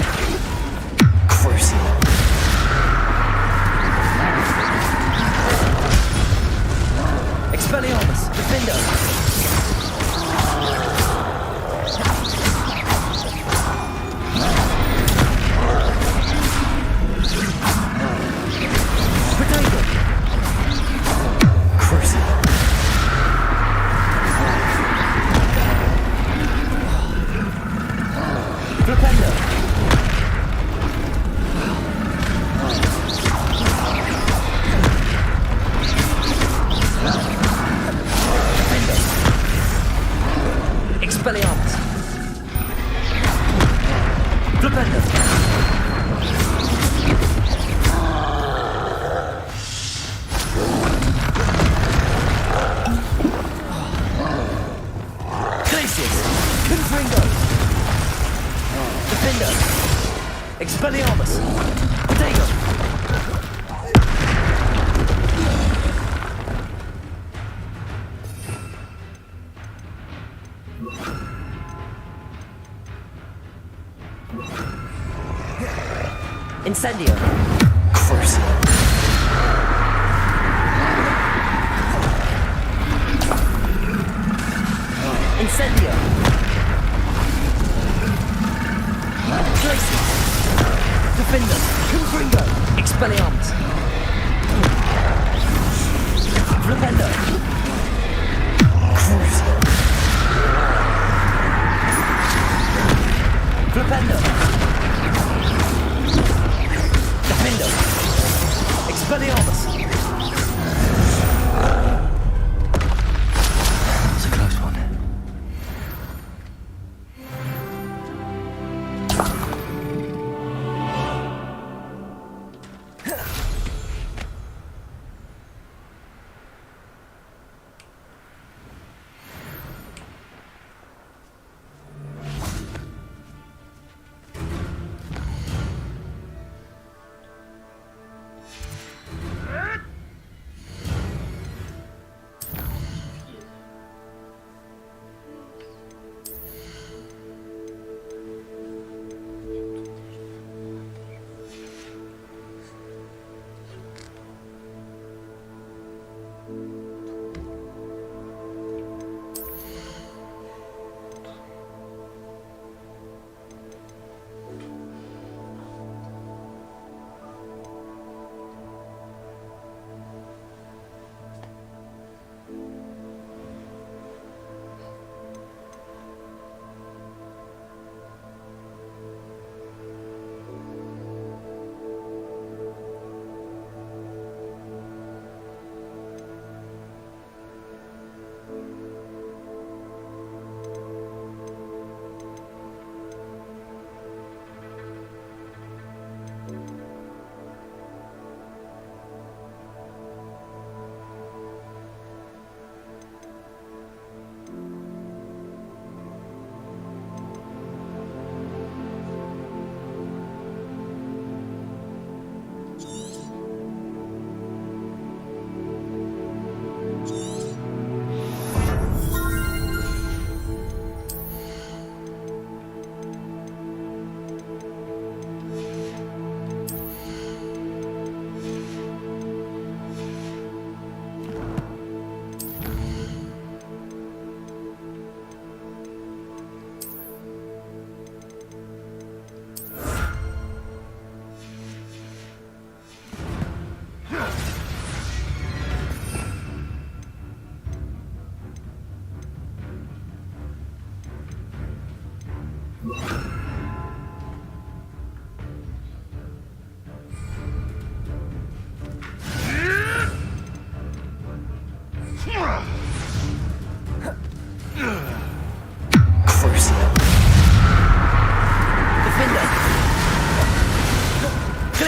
Crucible! Expelliarmus! Defender! Incendio. Crucible. Incendio. Glacier. Defender. Confringo. Expelliarmus. Flipendo. Crucible. Flipendo. Defender! Expelliarmus! That was a close one.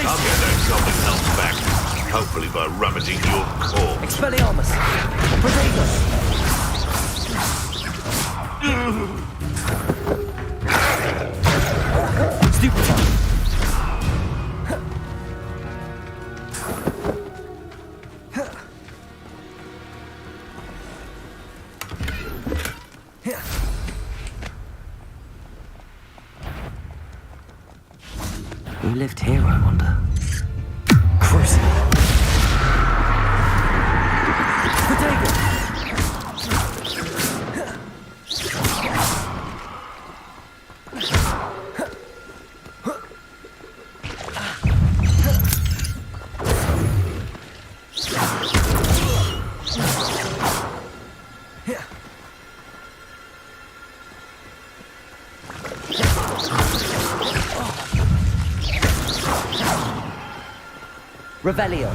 I'll get that goblin health back. Hopefully by rummaging your corpse.
Expelliarmus! Protego! Stupefy!
Who lived here, I wonder? Crucible.
Revelio.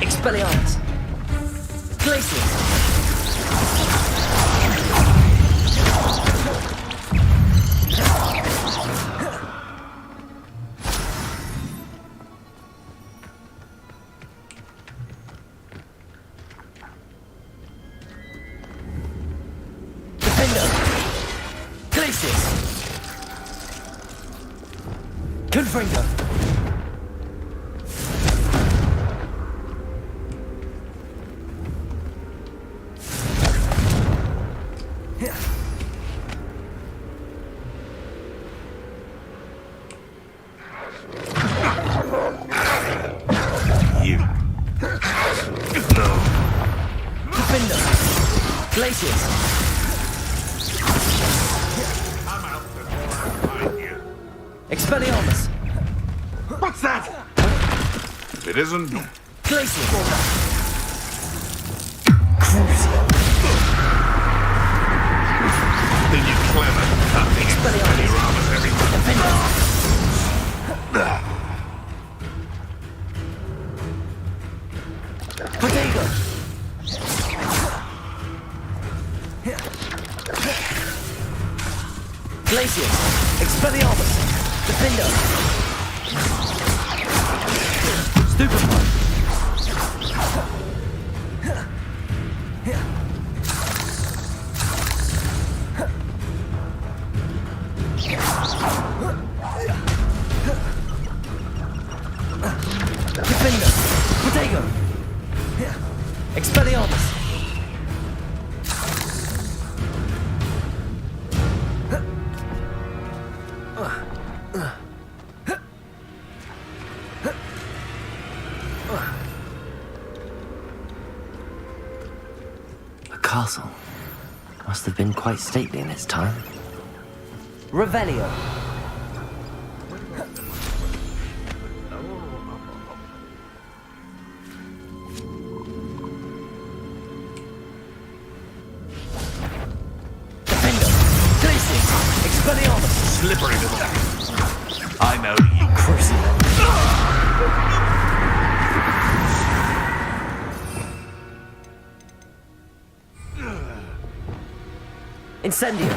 Expelliarmus! Glacius! Defender! Glacius! Confringo!
Expelliarmus! What's that? If it isn't...
Glacius!
Then you're clever. Nothing Expelliarmus everywhere.
Potato! Glacius! Expelliarmus! Defender! Stupefy! Defender! Potato! Expelliarmus!
Must have been quite stately in its time. Revelio.
Slippery to that. I'm out of you.
Crucible. Incendio.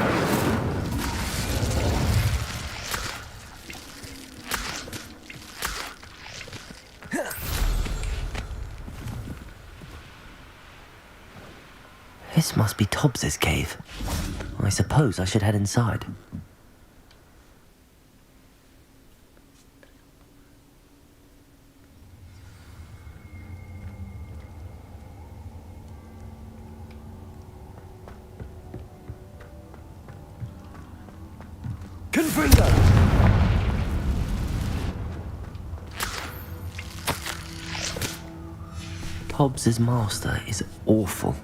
This must be Tobbs's cave. I suppose I should head inside. Hobbs's master is awful.